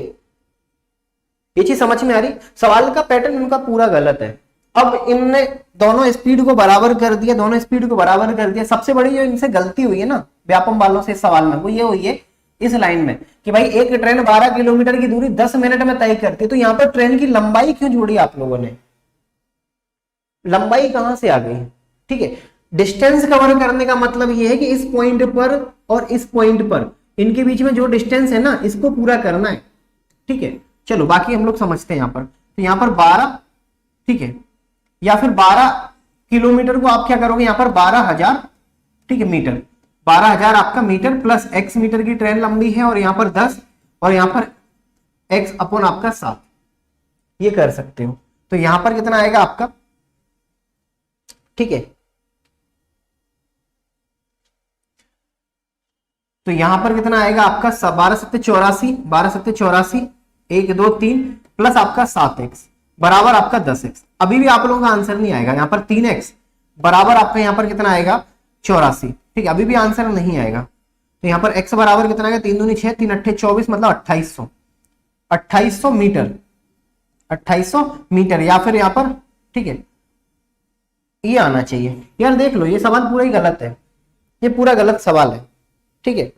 ये चीज समझ में आ रही? सवाल का पैटर्न इनका पूरा गलत है। अब इनने दोनों स्पीड को बराबर कर दिया, दोनों स्पीड को बराबर कर दिया। सबसे बड़ी जो इनसे गलती हुई है ना व्यापम वालों से इस सवाल में, वो ये हुई है इस लाइन में कि भाई एक ट्रेन 12 किलोमीटर की दूरी 10 मिनट में तय करती है, तो यहां पर ट्रेन की लंबाई क्यों जोड़ी आप लोगों ने? लंबाई कहां से आ गई? ठीक है, डिस्टेंस कवर करने का मतलब ये है कि इस पॉइंट पर और इस पॉइंट पर इनके बीच में जो डिस्टेंस है ना, इसको पूरा करना है। ठीक है, चलो बाकी हम लोग समझते हैं। यहां पर तो यहां पर 12, ठीक है, या फिर 12 किलोमीटर को आप क्या करोगे, यहां पर 12,000, ठीक है, मीटर, 12,000 आपका मीटर प्लस x मीटर की ट्रेन लंबी है, और यहां पर 10 और यहां पर x अपॉन आपका 7, ये कर सकते हो। तो यहां पर कितना आएगा आपका? ठीक है, तो यहां पर कितना आएगा आपका? 12 सत्ते 84, 12 सत्ते 84, 1 2 3 प्लस आपका 7x बराबर आपका 10x। अभी भी आप लोगों का आंसर नहीं आएगा। यहां पर 3x बराबर आपका यहां पर कितना आएगा? 84। ठीक है, अभी भी आंसर नहीं आएगा। तो यहां पर x बराबर कितना आएगा? 3 दूनी 6, 3 अट्ठे 24, मतलब 2800, 2800 मीटर, 2800 मीटर, या फिर यहां पर, ठीक है, ये आना चाहिए। यार देख लो, ये सवाल पूरा ही गलत है, ये पूरा गलत सवाल है। ठीक है,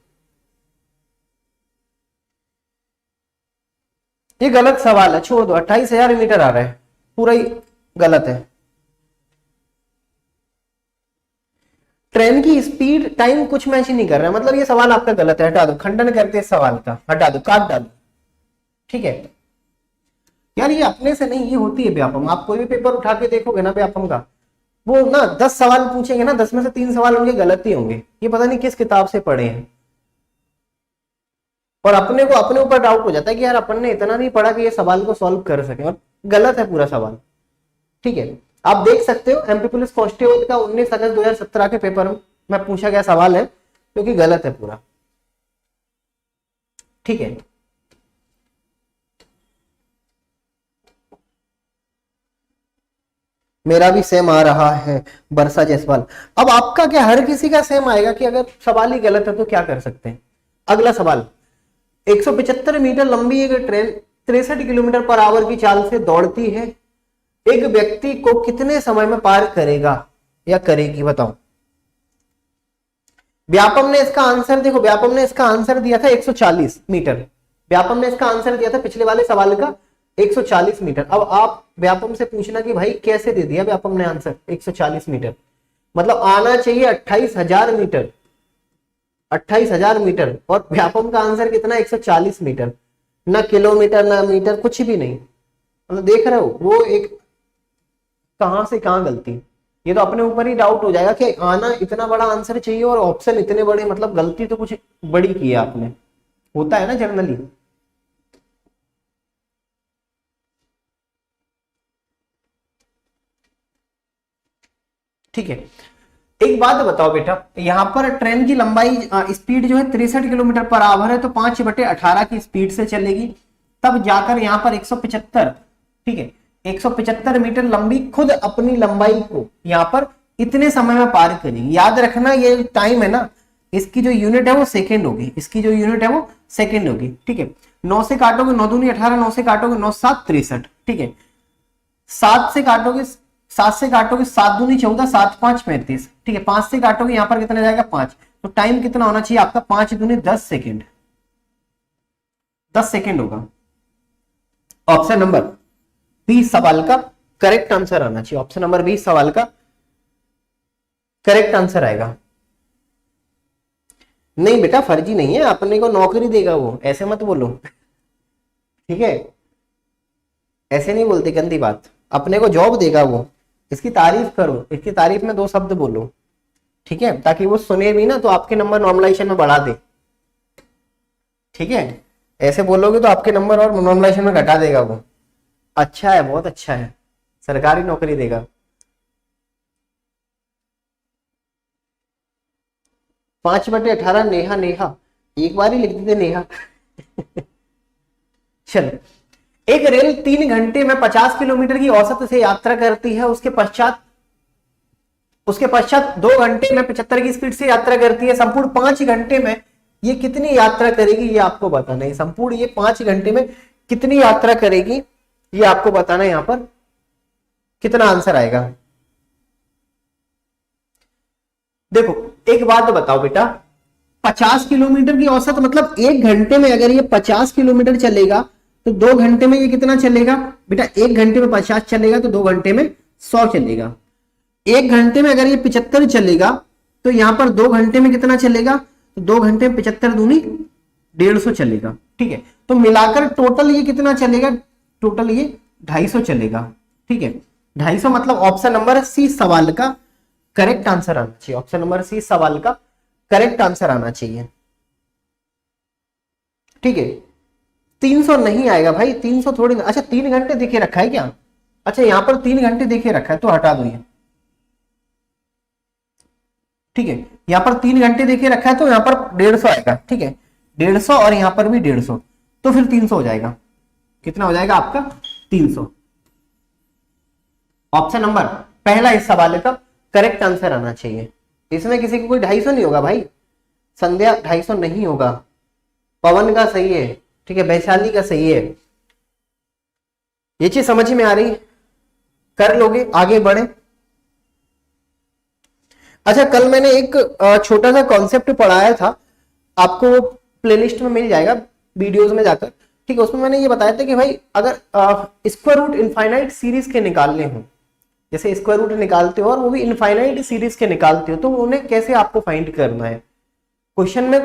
ये गलत सवाल है, छोड़ दो। 28,000 मीटर आ रहा है, पूरा ही गलत है। ट्रेन की स्पीड टाइम कुछ मैच ही नहीं कर रहा है, मतलब ये सवाल आपका गलत है। हटा दो, खंडन करते इस सवाल का, हटा दो, काट डालो। ठीक है यार, ये अपने से नहीं, ये होती है व्यापम। आप कोई भी पेपर उठा के देखोगे ना व्यापम का, वो ना 10 सवाल पूछेंगे ना, 10 में से 3 सवाल उनके गलत ही होंगे। ये पता नहीं किस किताब से पढ़े हैं, और अपने को अपने ऊपर डाउट हो जाता है कि यार अपन ने इतना नहीं पढ़ा कि ये सवाल को सॉल्व कर सके, और गलत है पूरा सवाल। ठीक है, आप देख सकते हो एमपी पुलिस कांस्टेबल का 19 अगस्त 2017 के पेपर में पूछा गया सवाल है, क्योंकि गलत है पूरा। ठीक है, मेरा भी सेम आ रहा है, बरसा जायसवाल। अब आपका क्या हर किसी का सेम आएगा कि अगर सवाल ही गलत है तो क्या कर सकते हैं? अगला सवाल, 175 मीटर लंबी एक ट्रेन 63 किलोमीटर पर आवर की चाल से दौड़ती है, एक व्यक्ति को कितने समय में पार करेगा या करेगी? बताओ। व्यापम ने इसका आंसर, देखो व्यापम ने इसका आंसर दिया था 140 मीटर। व्यापम ने इसका आंसर दिया था पिछले वाले सवाल का 140 मीटर। अब आप व्यापम से पूछना कि भाई कैसे दे दिया व्यापम ने आंसर 140 मीटर, मतलब आना चाहिए 28,000 मीटर, 28,000 मीटर, और व्यापम का आंसर कितना? 140 मीटर। ना किलोमीटर ना मीटर, कुछ भी नहीं। मतलब देख रहे हो वो एक कहां से कहां गलती। ये तो अपने ऊपर ही डाउट हो जाएगा कि आना इतना बड़ा आंसर चाहिए और ऑप्शन इतने बड़े, मतलब गलती तो कुछ बड़ी की है आपने। होता है ना जनरली। ठीक है, एक बात बताओ बेटा, यहां पर ट्रेन की लंबाई स्पीड जो है 63 किलोमीटर पर आवर है, तो 5/18 की स्पीड से चलेगी, तब जाकर यहां पर 175, ठीक है, 175 मीटर लंबी खुद अपनी लंबाई को यहां पर इतने समय में पार करेगी। याद रखना ये टाइम है ना, इसकी जो यूनिट है वो सेकेंड होगी, इसकी जो यूनिट है वो सेकेंड होगी। ठीक है, 9 से काटोगे 9 दूनी 18, 9 से काटोगे 9 7 63, ठीक है, 7 से काटोगे 7 से काटोगे 7 दूनी 14, 7 5 35, ठीक है, 5 से काटोगे यहां पर कितना जाएगा 5, तो टाइम कितना होना चाहिए आपका? 5 दूनी 10 सेकेंड, 10 सेकेंड होगा। ऑप्शन नंबर 20 सवाल का करेक्ट आंसर आना चाहिए। ऑप्शन नंबर 20 सवाल का करेक्ट आंसर आएगा। नहीं बेटा फर्जी नहीं है, अपने को नौकरी देगा वो, ऐसे मत बोलो। ठीक है, ऐसे नहीं बोलते, गंदी बात। अपने को जॉब देगा वो, इसकी तारीफ करो, इसकी तारीफ में 2 शब्द बोलो, ठीक है, ताकि वो सुने भी ना तो आपके नंबर नॉर्मलाइजेशन में बढ़ा दे। ठीक है, ऐसे बोलोगे तो आपके नंबर और नॉर्मलाइजेशन में घटा देगा वो। अच्छा है, बहुत अच्छा है, सरकारी नौकरी देगा। 5/18 नेहा, नेहा एक बार ही लिख देते नेहा। चलो, एक रेल 3 घंटे में 50 किलोमीटर की औसत से यात्रा करती है, उसके पश्चात उसके पश्चात 2 घंटे में 75 की स्पीड से यात्रा करती है। संपूर्ण 5 घंटे में ये कितनी यात्रा करेगी ये आपको बताना है। संपूर्ण ये 5 घंटे में कितनी यात्रा करेगी ये आपको बताना है। यहां पर कितना आंसर आएगा। देखो एक बात बताओ बेटा, 50 किलोमीटर की औसत मतलब 1 घंटे में अगर ये 50 किलोमीटर चलेगा तो 2 घंटे में ये कितना चलेगा बेटा। 1 घंटे में 50 चलेगा तो 2 घंटे में 100 चलेगा। 1 घंटे में अगर ये 75 चलेगा तो यहां पर 2 घंटे में कितना चलेगा, तो 2 घंटे में 75 दूनी 150 चलेगा। ठीक है, तो मिलाकर टोटल ये कितना चलेगा, टोटल ये 250 चलेगा। ठीक है, 250 मतलब ऑप्शन नंबर सी सवाल का करेक्ट आंसर आना चाहिए। ऑप्शन नंबर सी सवाल का करेक्ट आंसर आना चाहिए। ठीक है, 300 नहीं आएगा भाई, 300 थोड़ी ना। अच्छा 3 घंटे देखे रखा है क्या, अच्छा यहां पर 3 घंटे देखे रखा है तो हटा दो ये। ठीक है, यहां पर 3 घंटे देखे रखा है तो यहां पर 150 आएगा। ठीक है, 150 और यहां पर भी 150 तो फिर 300 हो जाएगा। कितना हो जाएगा आपका 300। ऑप्शन नंबर पहला इस सवाल का करेक्ट आंसर आना चाहिए। इसमें किसी को कोई 250 नहीं होगा भाई, संध्या 250 नहीं होगा, पवन का सही है। ठीक है, वैशाली का सही है। ये चीज समझ में आ रही, कर लोगे, आगे बढ़े। अच्छा कल मैंने एक छोटा सा कॉन्सेप्ट पढ़ाया था, आपको प्लेलिस्ट में मिल जाएगा वीडियोस में जाकर। ठीक है, उसमें मैंने ये बताया था कि भाई अगर स्क्वायर रूट इनफाइनाइट सीरीज के निकालने हो, जैसे स्क्वायर रूट निकालते हो और वो भी इनफाइनाइट सीरीज के निकालते हो, तो उन्हें कैसे आपको फाइंड करना है। क्वेश्चन में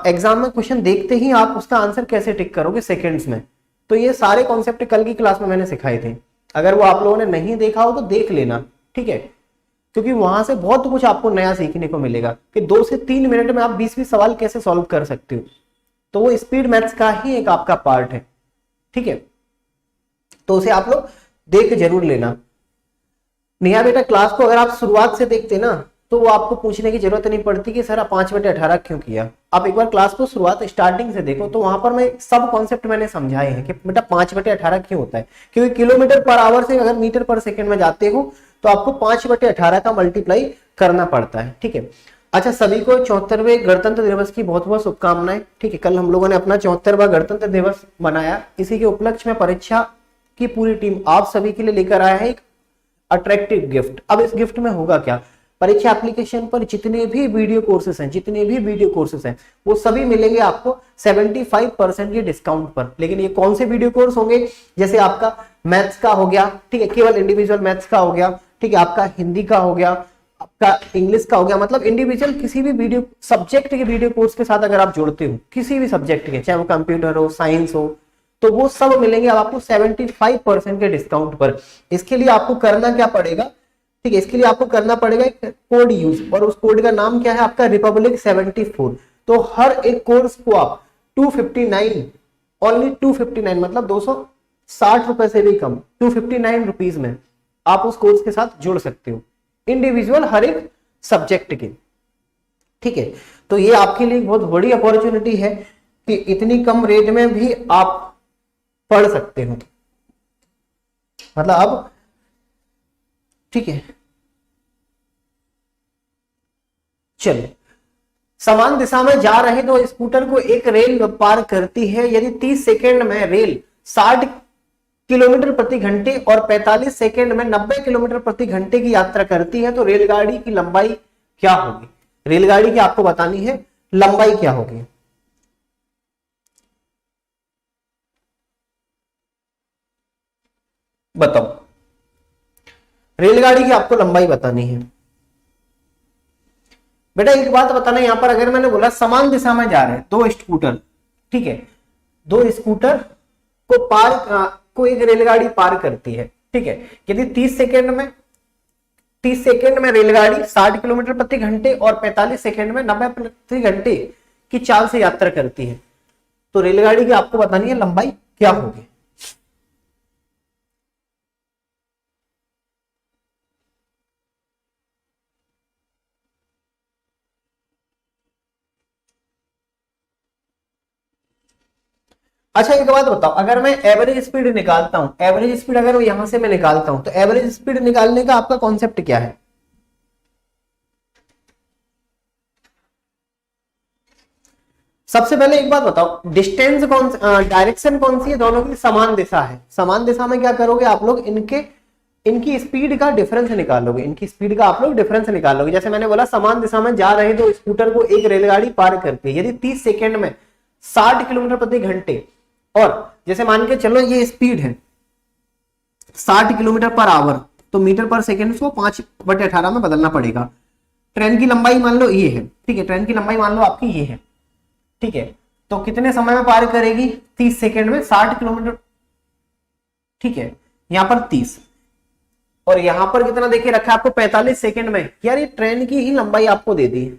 एग्जाम में क्वेश्चन देखते ही आप उसका आंसर कैसे टिक करोगे सेकंड्स में। तो ये सारे कॉन्सेप्ट कल की क्लास में मैंने सिखाए थे, अगर वो आप लोगों ने नहीं देखा हो तो देख लेना। ठीक है, क्योंकि वहां से बहुत कुछ आपको नया सीखने को मिलेगा कि 2 से 3 मिनट में आप 20-20 सवाल कैसे सॉल्व कर सकते हो। तो वो स्पीड मैथ्स का ही एक आपका पार्ट है। ठीक है, तो उसे आप लोग देख जरूर लेना। नेहा बेटा क्लास को अगर आप शुरुआत से देखते ना तो वो आपको पूछने की जरूरत नहीं पड़ती कि सर आप 5/18 क्यों किया। आप एक बार क्लास को शुरुआत स्टार्टिंग से देखो तो वहां पर मैं सब कॉन्सेप्ट मैंने समझाए हैं कि बेटा 5/18 क्यों होता है, क्योंकि किलोमीटर पर आवर से अगर मीटर पर सेकंड में जाते हो तो आपको 5/18 का मल्टीप्लाई करना पड़ता है। ठीक है, अच्छा सभी को 74वें गणतंत्र दिवस की बहुत बहुत शुभकामनाएं। ठीक है, कल हम लोगों ने अपना 74वां गणतंत्र दिवस मनाया, इसी के उपलक्ष्य में परीक्षा की पूरी टीम आप सभी के लिए लेकर आया है एक अट्रैक्टिव गिफ्ट। अब इस गिफ्ट में होगा क्या, परीक्षा एप्लीकेशन पर जितने भी वीडियो कोर्सेस हैं वो सभी मिलेंगे आपको 75% के डिस्काउंट पर। लेकिन ये कौन से वीडियो कोर्स होंगे, जैसे आपका मैथ्स का हो गया, ठीक है, केवल इंडिविजुअल मैथ्स का हो गया, ठीक है, आपका हिंदी का हो गया, आपका इंग्लिश का हो गया, मतलब इंडिविजुअल किसी भी वीडियो सब्जेक्ट के वीडियो कोर्स के साथ अगर आप जुड़ते हो किसी भी सब्जेक्ट के, चाहे वो कंप्यूटर हो, साइंस हो, तो वो सब मिलेंगे अब आपको 75% के डिस्काउंट पर। इसके लिए आपको करना क्या पड़ेगा, ठीक है, इसके लिए आपको करना पड़ेगा एक कोड यूज, और उस कोड का नाम क्या है आपका रिपब्लिक 74। तो हर एक कोर्स को आप 259 ओनली 259 मतलब 260 रुपए से भी कम 259 रुपीज में आप उस कोर्स के साथ जुड़ सकते हो, इंडिविजुअल हर एक सब्जेक्ट के। ठीक है, तो ये आपके लिए बहुत बड़ी अपॉर्चुनिटी है कि इतनी कम रेट में भी आप पढ़ सकते हो। मतलब अब ठीक है, चलो समान दिशा में जा रहे तो स्कूटर को एक रेल पार करती है। यदि 30 सेकेंड में रेल 60 किलोमीटर प्रति घंटे और 45 सेकेंड में 90 किलोमीटर प्रति घंटे की यात्रा करती है तो रेलगाड़ी की लंबाई क्या होगी। रेलगाड़ी की आपको बतानी है लंबाई क्या होगी। बताओ, रेलगाड़ी की आपको लंबाई बतानी है। बेटा एक बात बताना, यहां पर अगर मैंने बोला समान दिशा में जा रहे हैं 2 स्कूटर, ठीक है, 2 स्कूटर को एक रेलगाड़ी पार करती है। ठीक है, यदि 30 सेकेंड में रेलगाड़ी 60 किलोमीटर प्रति घंटे और 45 सेकेंड में 90 प्रति घंटे की चाल से यात्रा करती है तो रेलगाड़ी की आपको बतानी है लंबाई क्या होगी। अच्छा एक बात बताओ, अगर मैं एवरेज स्पीड निकालता हूं, एवरेज स्पीड अगर यहां से मैं निकालता हूं तो एवरेज स्पीड निकालने का आपका कॉन्सेप्ट क्या है। सबसे पहले एक बात बताओ, डिस्टेंस कौन, डायरेक्शन कौन सी है, दोनों की समान दिशा है। समान दिशा में क्या करोगे आप लोग, इनकी स्पीड का डिफरेंस निकालोगे, इनकी स्पीड का आप लोग डिफरेंस निकालोगे। जैसे मैंने बोला समान दिशा में जा रहे हैं तो स्कूटर को एक रेलगाड़ी पार करती है यदि 30 सेकंड में 60 किलोमीटर प्रति घंटे, और जैसे मान के चलो ये स्पीड है 60 किलोमीटर पर आवर, तो मीटर पर सेकेंड को 5/18 में बदलना पड़ेगा। ट्रेन की लंबाई मान लो ये है, ठीक है, ट्रेन की लंबाई मान लो आपकी ये है, ठीक है, तो कितने समय में पार करेगी, 30 सेकेंड में 60 किलोमीटर, ठीक है, यहां पर 30 और यहां पर कितना देखिए रखा है आपको 45 सेकेंड में। यार ये ट्रेन की ही लंबाई आपको दे दी है।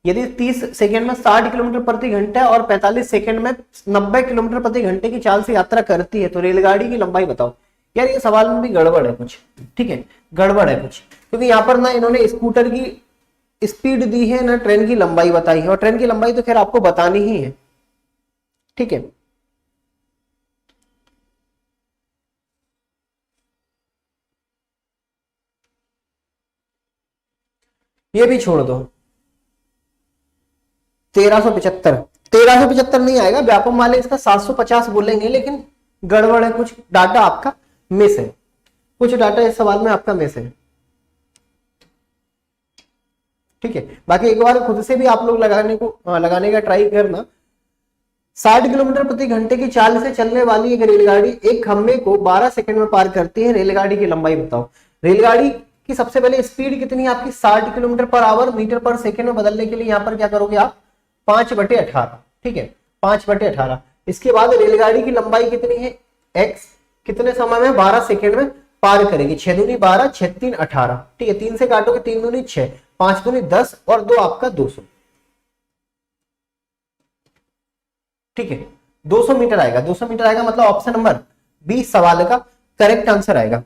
यदि 30 सेकेंड में 60 किलोमीटर प्रति घंटा और 45 सेकेंड में 90 किलोमीटर प्रति घंटे की चाल से यात्रा करती है तो रेलगाड़ी की लंबाई बताओ। यार ये सवाल में भी गड़बड़ है कुछ, ठीक है, गड़बड़ है कुछ, क्योंकि यहाँ पर ना इन्होंने स्कूटर की स्पीड दी है ना ट्रेन की लंबाई बताई है, और ट्रेन की लंबाई तो खैर आपको बतानी ही है, ठीक है। ये भी छोड़ दो, 1375 नहीं आएगा, व्यापम वाले इसका 750 बोलेंगे, लेकिन गड़बड़ है, कुछ डाटा आपका मिस है, कुछ डाटा इस सवाल में आपका मिस है, ठीक है। बाकी एक बार खुद से भी आप लोग लगाने का ट्राई करना। 60 किलोमीटर प्रति घंटे की चाल से चलने वाली एक रेलगाड़ी एक खंभे को 12 सेकंड में पार करती है, रेलगाड़ी की लंबाई बताओ। रेलगाड़ी की सबसे पहले स्पीड कितनी है आपकी, 60 किलोमीटर पर आवर, मीटर पर सेकंड में बदलने के लिए यहाँ पर क्या करोगे आप, 5/18, ठीक है, 5/18। इसके बाद रेलगाड़ी की लंबाई कितनी है, x, कितने समय में, 12 सेकंड में पार करेगी, 6 दूनी 12, 6 3 18, ठीक है, 3 से काटोगे 3 दूनी 6, 5 दूनी 10 और 2 आपका 200, ठीक है, 200 मीटर आएगा। 200 मीटर आएगा मतलब ऑप्शन नंबर 20 सवाल का करेक्ट आंसर आएगा।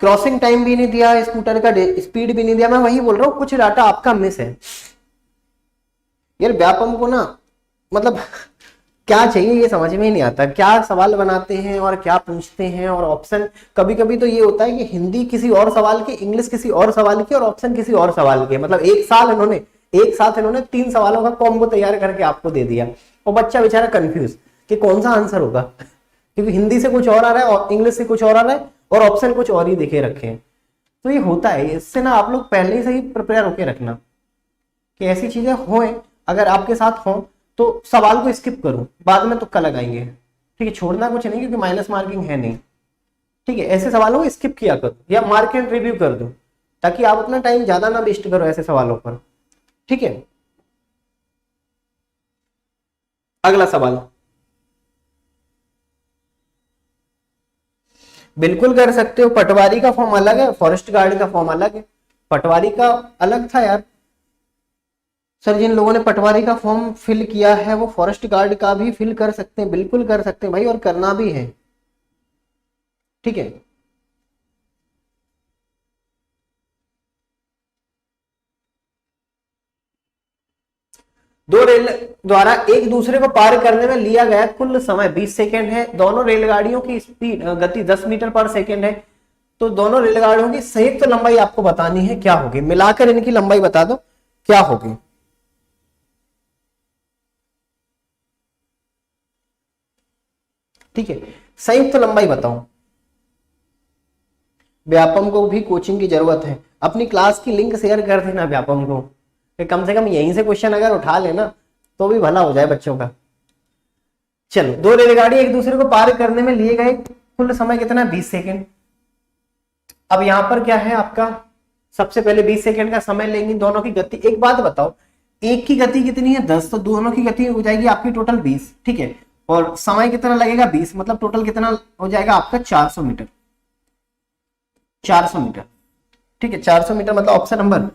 क्रॉसिंग टाइम भी नहीं दिया, स्कूटर का स्पीड भी नहीं दिया, मैं वही बोल रहा हूं कुछ डाटा आपका मिस है। यार व्यापम को ना मतलब क्या चाहिए ये समझ में ही नहीं आता, क्या सवाल बनाते हैं और क्या पूछते हैं, और ऑप्शन कभी कभी तो ये होता है कि हिंदी किसी और सवाल की, इंग्लिश किसी और सवाल की और ऑप्शन किसी और सवाल के, मतलब एक साथ इन्होंने 3 सवालों का कॉम्बो तैयार करके आपको दे दिया और बच्चा बेचारा कंफ्यूज कि कौन सा आंसर होगा, क्योंकि हिंदी से कुछ और आ रहा है और इंग्लिश से कुछ और आ रहा है और ऑप्शन कुछ और ही दिखे रखे हैं। तो ये होता है, इससे ना आप लोग पहले से ही प्रिपेयर होके रखना कि ऐसी चीजें हों, अगर आपके साथ हों तो सवाल को स्किप करो, बाद में तुक्का लगाएंगे, ठीक है, छोड़ना कुछ नहीं क्योंकि माइनस मार्किंग है नहीं, ठीक है, ऐसे सवालों को स्किप किया करो या मार्क एंड रिव्यू कर दो ताकि आप अपना टाइम ज्यादा ना वेस्ट करो ऐसे सवालों पर, ठीक है। अगला सवाल, बिल्कुल कर सकते हो, पटवारी का फॉर्म अलग है, फॉरेस्ट गार्ड का फॉर्म अलग है, पटवारी का अलग था यार सर, जिन लोगों ने पटवारी का फॉर्म फिल किया है वो फॉरेस्ट गार्ड का भी फिल कर सकते हैं, बिल्कुल कर सकते हैं भाई, और करना भी है, ठीक है। दो रेल द्वारा एक दूसरे को पार करने में लिया गया कुल समय 20 सेकेंड है, दोनों रेलगाड़ियों की स्पीड गति 10 मीटर पर सेकेंड है, तो दोनों रेलगाड़ियों की संयुक्त लंबाई आपको बतानी है, क्या होगी, मिलाकर इनकी लंबाई बता दो क्या होगी। ठीक है, संयुक्त लंबाई बताओ। व्यापम को भी कोचिंग की जरूरत है, अपनी क्लास की लिंक शेयर कर देना व्यापम को, कम से कम यहीं से क्वेश्चन अगर उठा लेना तो भी भला हो जाए बच्चों का। चलो, दो रेलगाड़ी एक दूसरे को पार करने में लिए गए कुल समय कितना, 20 सेकेंड। अब यहां पर क्या है आपका, सबसे पहले 20 सेकेंड का समय लेंगे, दोनों की गति, एक बात बताओ, एक की गति कितनी है 10, तो दोनों की गति हो जाएगी आपकी टोटल 20, ठीक है, और समय कितना लगेगा 20, मतलब टोटल कितना हो जाएगा आपका 400 मीटर, 400 मीटर, ठीक है, 400 मीटर, मतलब ऑप्शन नंबर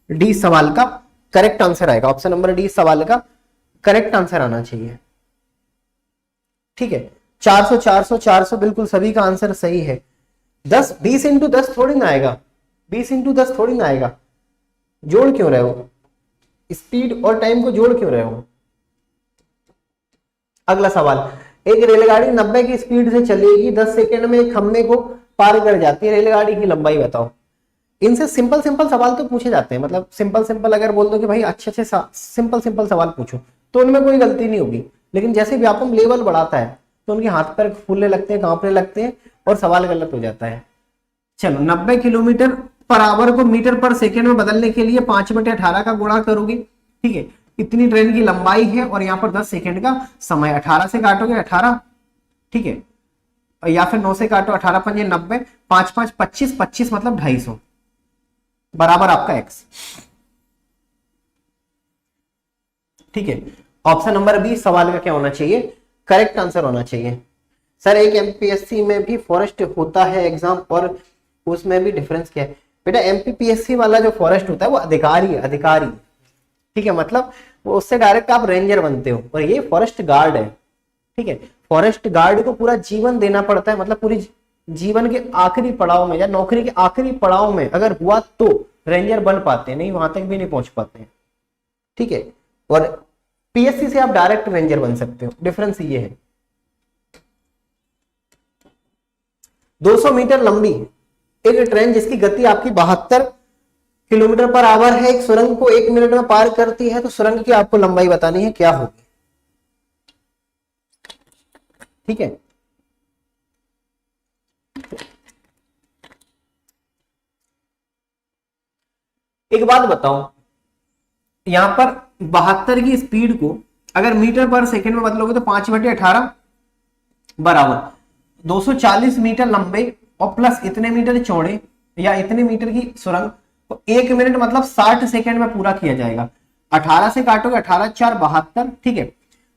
डी सवाल का करेक्ट आंसर आएगा, ऑप्शन नंबर डी सवाल का करेक्ट आंसर आना चाहिए, ठीक है। 400 400 400 बिल्कुल सभी का आंसर सही है। 10 20 इंटू 10 थोड़ी ना आएगा, 20 इंटू 10 थोड़ी ना आएगा, जोड़ क्यों रहे हो, स्पीड और टाइम को जोड़ क्यों रहे हो। अगला सवाल, एक रेलगाड़ी 90 की स्पीड से चलेगी, 10 सेकंड में एक खंभे को पार कर जाती है, रेलगाड़ी की लंबाई बताओ। इनसे सिंपल सिंपल सवाल तो पूछे जाते हैं, मतलब सिंपल सिंपल अगर बोल दो कि भाई अच्छे अच्छे सिंपल सिंपल सवाल पूछो तो उनमें कोई गलती नहीं होगी। लेकिन जैसे व्यापम लेवल बढ़ाता है तो उनके हाथ पैर फूलने लगते हैं, कांपने लगते हैं और सवाल गलत हो जाता है। चलो 90 किलोमीटर पर आवर को मीटर पर सेकेंड में बदलने के लिए 5/18 का गुणा करोगे, ठीक है। इतनी ट्रेन की लंबाई है और यहाँ पर 10 सेकेंड का समय, 18 से काटोगे 18, ठीक है, या फिर 9 से काटो 18 पंजे 90, 5 5 25, 25 मतलब 250 बराबर आपका x, ठीक है। ऑप्शन नंबर बी सवाल का क्या होना चाहिए, करेक्ट आंसर होना चाहिए। सर एक एमपीएससी में भी फॉरेस्ट होता है एग्जाम और उसमें भी डिफरेंस क्या है? बेटा एमपीपीएससी वाला जो फॉरेस्ट होता है वो अधिकारी है, अधिकारी, ठीक है, मतलब वो उससे डायरेक्ट आप रेंजर बनते हो, और ये फॉरेस्ट गार्ड है, ठीक है। फॉरेस्ट गार्ड को पूरा जीवन देना पड़ता है, मतलब पूरी जीवन के आखिरी पड़ाव में या नौकरी के आखिरी पड़ाव में अगर हुआ तो रेंजर बन पाते हैं, नहीं वहां तक भी नहीं पहुंच पाते हैं, ठीक है। और पीएससी से आप डायरेक्ट रेंजर बन सकते हो, डिफरेंस ये है। 200 मीटर लंबी एक ट्रेन जिसकी गति आपकी 72 किलोमीटर पर आवर है, एक सुरंग को 1 मिनट में पार करती है, तो सुरंग की आपको लंबाई बतानी है, क्या होगी, ठीक है। एक बात बताओ, यहां पर 72 की स्पीड को अगर मीटर पर सेकेंड में बदलोगे तो 5/18 बराबर 240 मीटर लंबे और प्लस इतने मीटर चौड़े या इतने मीटर की सुरंग, तो 1 मिनट मतलब 60 सेकेंड में पूरा किया जाएगा। 18 से काटोगे 18 4 72, ठीक है।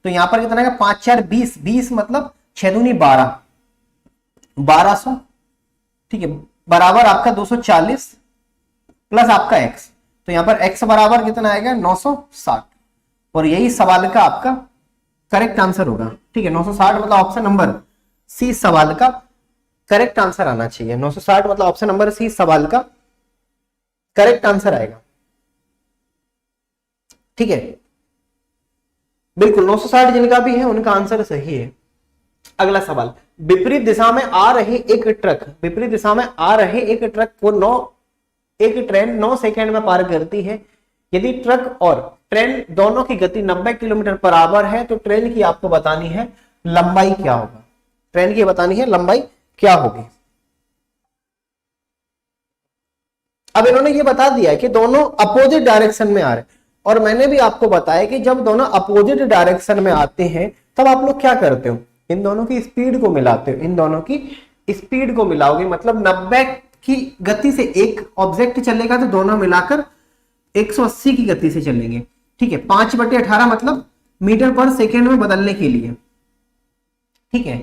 तो यहां पर कितना है, 5 4 20, 20 मतलब 6 दूनी 12, 1200, ठीक है, बराबर आपका 240 प्लस आपका x, तो यहां पर x बराबर कितना आएगा 960, और यही सवाल का आपका करेक्ट आंसर होगा, ठीक है। 960 मतलब ऑप्शन नंबर सी सवाल का करेक्ट आंसर आना चाहिए। 960 मतलब ऑप्शन नंबर सी सवाल का करेक्ट आंसर आएगा, ठीक है, बिल्कुल 960 जिनका भी है उनका आंसर सही है। अगला सवाल, विपरीत दिशा में आ रहे एक ट्रक, विपरीत दिशा में आ रहे एक ट्रक को एक ट्रेन 9 सेकेंड में पार करती है। यदि ट्रक और ट्रेन दोनों की गति 90 किलोमीटर पर आवर है तो ट्रेन की आपको बतानी है लंबाई क्या होगा, ट्रेन की बतानी है लंबाई क्या होगी। अब इन्होंने ये बता दिया कि दोनों अपोजिट डायरेक्शन में आ रहे, और मैंने भी आपको बताया कि जब दोनों अपोजिट डायरेक्शन में आते हैं तब आप लोग क्या करते हो, इन दोनों की स्पीड को मिलाते हो, इन दोनों की स्पीड को मिलाओगे, मतलब 90 की गति से एक ऑब्जेक्ट चलेगा तो दोनों मिलाकर 180 की गति से चलेंगे, ठीक है। 5/18 मतलब मीटर पर सेकेंड में बदलने के लिए, ठीक है।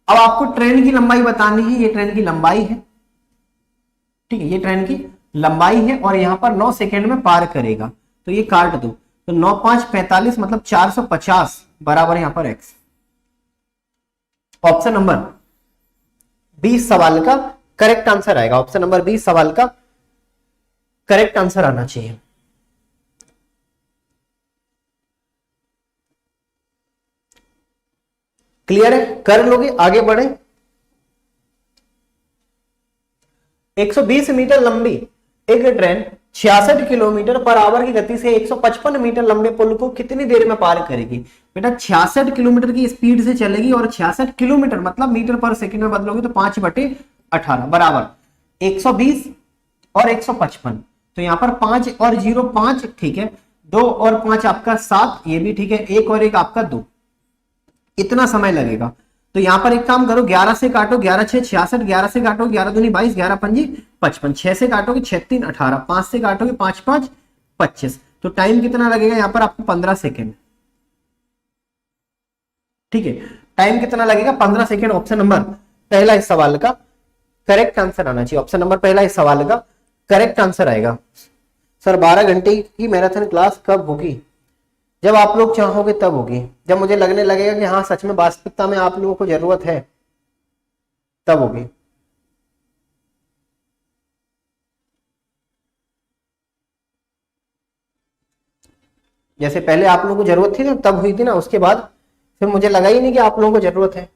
अब आपको ट्रेन की लंबाई बतानी है, ये ट्रेन की लंबाई है, ठीक है, ये ट्रेन की लंबाई है और यहां पर 9 सेकेंड में पार करेगा, तो ये काट दो, तो 9 5 45 मतलब 450 बराबर यहां पर x। ऑप्शन नंबर 20 सवाल का करेक्ट आंसर आएगा, ऑप्शन नंबर 20 सवाल का करेक्ट आंसर आना चाहिए। क्लियर है, कर लोगे, आगे बढ़े। 120 मीटर लंबी एक ट्रेन 66 किलोमीटर पर आवर की गति से 155 मीटर लंबे पुल को कितनी देर में पार करेगी? बेटा 66 किलोमीटर की स्पीड से चलेगी और 66 किलोमीटर मतलब मीटर पर सेकंड में बदलोगे तो 5/18 बराबर 120 और 155, तो यहां पर 5 और 0 5, ठीक है, 2 और 5 आपका 7, ये भी ठीक है, 1 और 1 आपका 2, इतना समय लगेगा। तो यहां पर एक काम करो, 11 से काटो, 11 6 66, 11 से काटो 11 दूनी 22, 11 पंजी 55, 6 से काटोगे 6 3 18, 5 से काटोगे 5 5 25, तो टाइम कितना लगेगा यहाँ पर आपको 15 सेकेंड, ठीक है, टाइम कितना लगेगा 15 सेकेंड। ऑप्शन नंबर पहला इस सवाल का करेक्ट आंसर आना चाहिए, ऑप्शन नंबर पहला इस सवाल का करेक्ट आंसर आएगा। सर 12 घंटे की मैराथन क्लास कब होगी? जब आप लोग चाहोगे तब होगी, जब मुझे लगने लगेगा कि हाँ सच में वास्तविकता में आप लोगों को जरूरत है तब होगी। जैसे पहले आप लोगों को जरूरत थी ना तब हुई थी ना, उसके बाद फिर मुझे लगा ही नहीं कि आप लोगों को जरूरत है।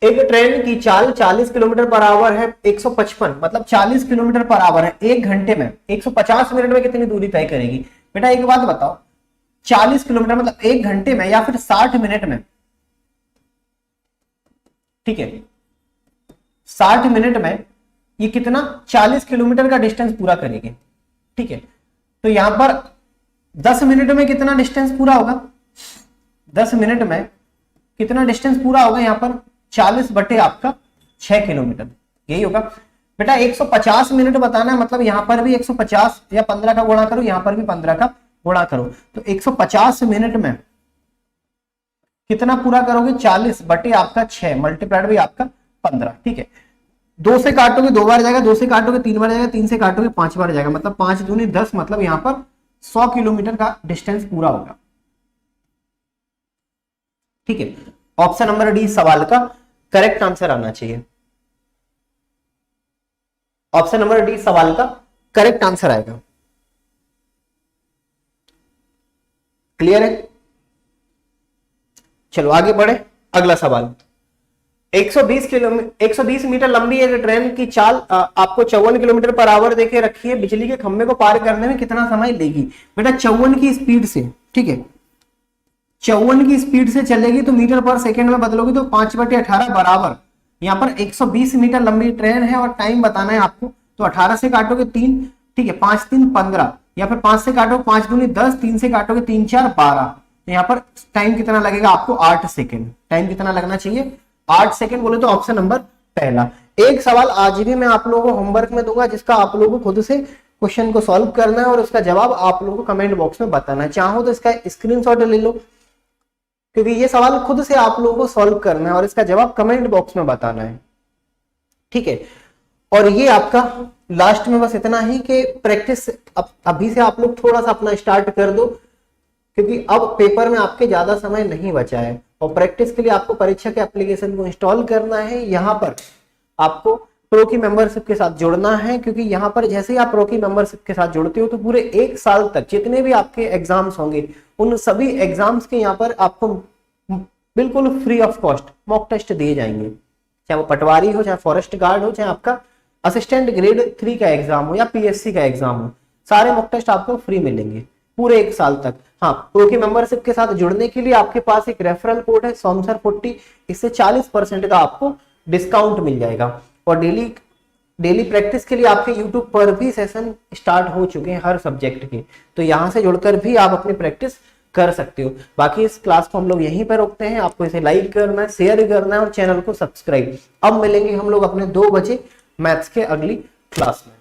एक ट्रेन की चाल 40 किलोमीटर पर आवर है, 155 मतलब 40 किलोमीटर पर आवर है, 1 घंटे में 150 मिनट में कितनी दूरी तय करेगी? बेटा एक बात बताओ, 40 किलोमीटर मतलब 1 घंटे में या फिर 60 मिनट में, ठीक है 60 मिनट में ये कितना 40 किलोमीटर का डिस्टेंस पूरा करेगी, ठीक है। तो यहां पर 10 मिनट में कितना डिस्टेंस पूरा होगा? 10 मिनट में कितना डिस्टेंस पूरा होगा? यहां पर 40 बटे आपका 6 किलोमीटर, यही होगा। बेटा 150 मिनट बताना है, मतलब यहां पर भी 150 या 15 का गुणा करो, यहां पर भी 15 का गुणा करो, तो 150 मिनट में कितना पूरा करोगे? 40 बटे आपका 6 मल्टीप्लाइड बाई आपका 15, ठीक है। 2 से काटोगे 2 बार जाएगा, 2 से काटोगे 3 बार जाएगा, 3 से काटोगे 5 बार जाएगा, मतलब 5 दूनी 10, मतलब यहां पर 100 किलोमीटर का डिस्टेंस पूरा होगा, ठीक है। ऑप्शन नंबर डी सवाल का करेक्ट आंसर आना चाहिए। ऑप्शन नंबर डी सवाल का करेक्ट आंसर आएगा। क्लियर है? चलो आगे बढ़े, अगला सवाल। 120 मीटर लंबी एक ट्रेन की चाल आपको 54 किलोमीटर पर आवर देके रखी है, बिजली के खंभे को पार करने में कितना समय लेगी? बेटा 54 की स्पीड से, ठीक है 54 की स्पीड से चलेगी तो मीटर पर सेकंड में बदलोगे तो 5/18 बराबर, यहाँ पर 120 मीटर लंबी ट्रेन है और टाइम बताना है आपको, तो 18 से काटोगे 3, ठीक है 5 3 15, या फिर 5 से काटोगे 5 दूनी 10, 3 से काटोगे 3 4 12, तो यहाँ पर टाइम कितना लगेगा आपको? 8 सेकेंड। टाइम कितना लगना चाहिए? 8 सेकेंड बोले तो ऑप्शन नंबर पहला। एक सवाल आज भी मैं आप लोगों को होमवर्क में दूंगा, जिसका आप लोगों को खुद से क्वेश्चन को सॉल्व करना है और उसका जवाब आप लोगों को कमेंट बॉक्स में बताना है। चाहो तो इसका स्क्रीनशॉट ले लो, क्योंकि ये सवाल खुद से आप लोगों को सॉल्व करना है और इसका जवाब कमेंट बॉक्स में बताना है, ठीक है। और ये आपका लास्ट में बस इतना ही कि प्रैक्टिस अभी से आप लोग थोड़ा सा अपना स्टार्ट कर दो, क्योंकि अब पेपर में आपके ज्यादा समय नहीं बचा है और प्रैक्टिस के लिए आपको परीक्षा के एप्लीकेशन को इंस्टॉल करना है। यहाँ पर आपको प्रो की मेंबरशिप के साथ जुड़ना है, क्योंकि यहाँ पर जैसे ही आप प्रो की मेंबरशिप के साथ जुड़ते हो तो पूरे 1 साल तक जितने भी आपके एग्जाम्स होंगे उन सभी एग्जाम्स के यहाँ पर आपको बिल्कुल free of cost mock test दिए जाएंगे, चाहे वो पटवारी हो, चाहे फॉरेस्ट गार्ड हो, चाहे आपका असिस्टेंट ग्रेड 3 का एग्जाम हो या पीएससी का एग्जाम हो, सारे मॉक टेस्ट आपको फ्री मिलेंगे पूरे 1 साल तक। हाँ, प्रो की मेंबरशिप के साथ जुड़ने के लिए आपके पास एक रेफरल कोड है SOMSER40, इससे 40% का आपको डिस्काउंट मिल जाएगा। और डेली प्रैक्टिस के लिए आपके यूट्यूब पर भी सेशन स्टार्ट हो चुके हैं हर सब्जेक्ट के, तो यहाँ से जुड़कर भी आप अपनी प्रैक्टिस कर सकते हो। बाकी इस क्लास को हम लोग यहीं पर रोकते हैं, आपको इसे लाइक करना है, शेयर करना है और चैनल को सब्सक्राइब। अब मिलेंगे हम लोग अपने 2 बजे मैथ्स के अगली क्लास में।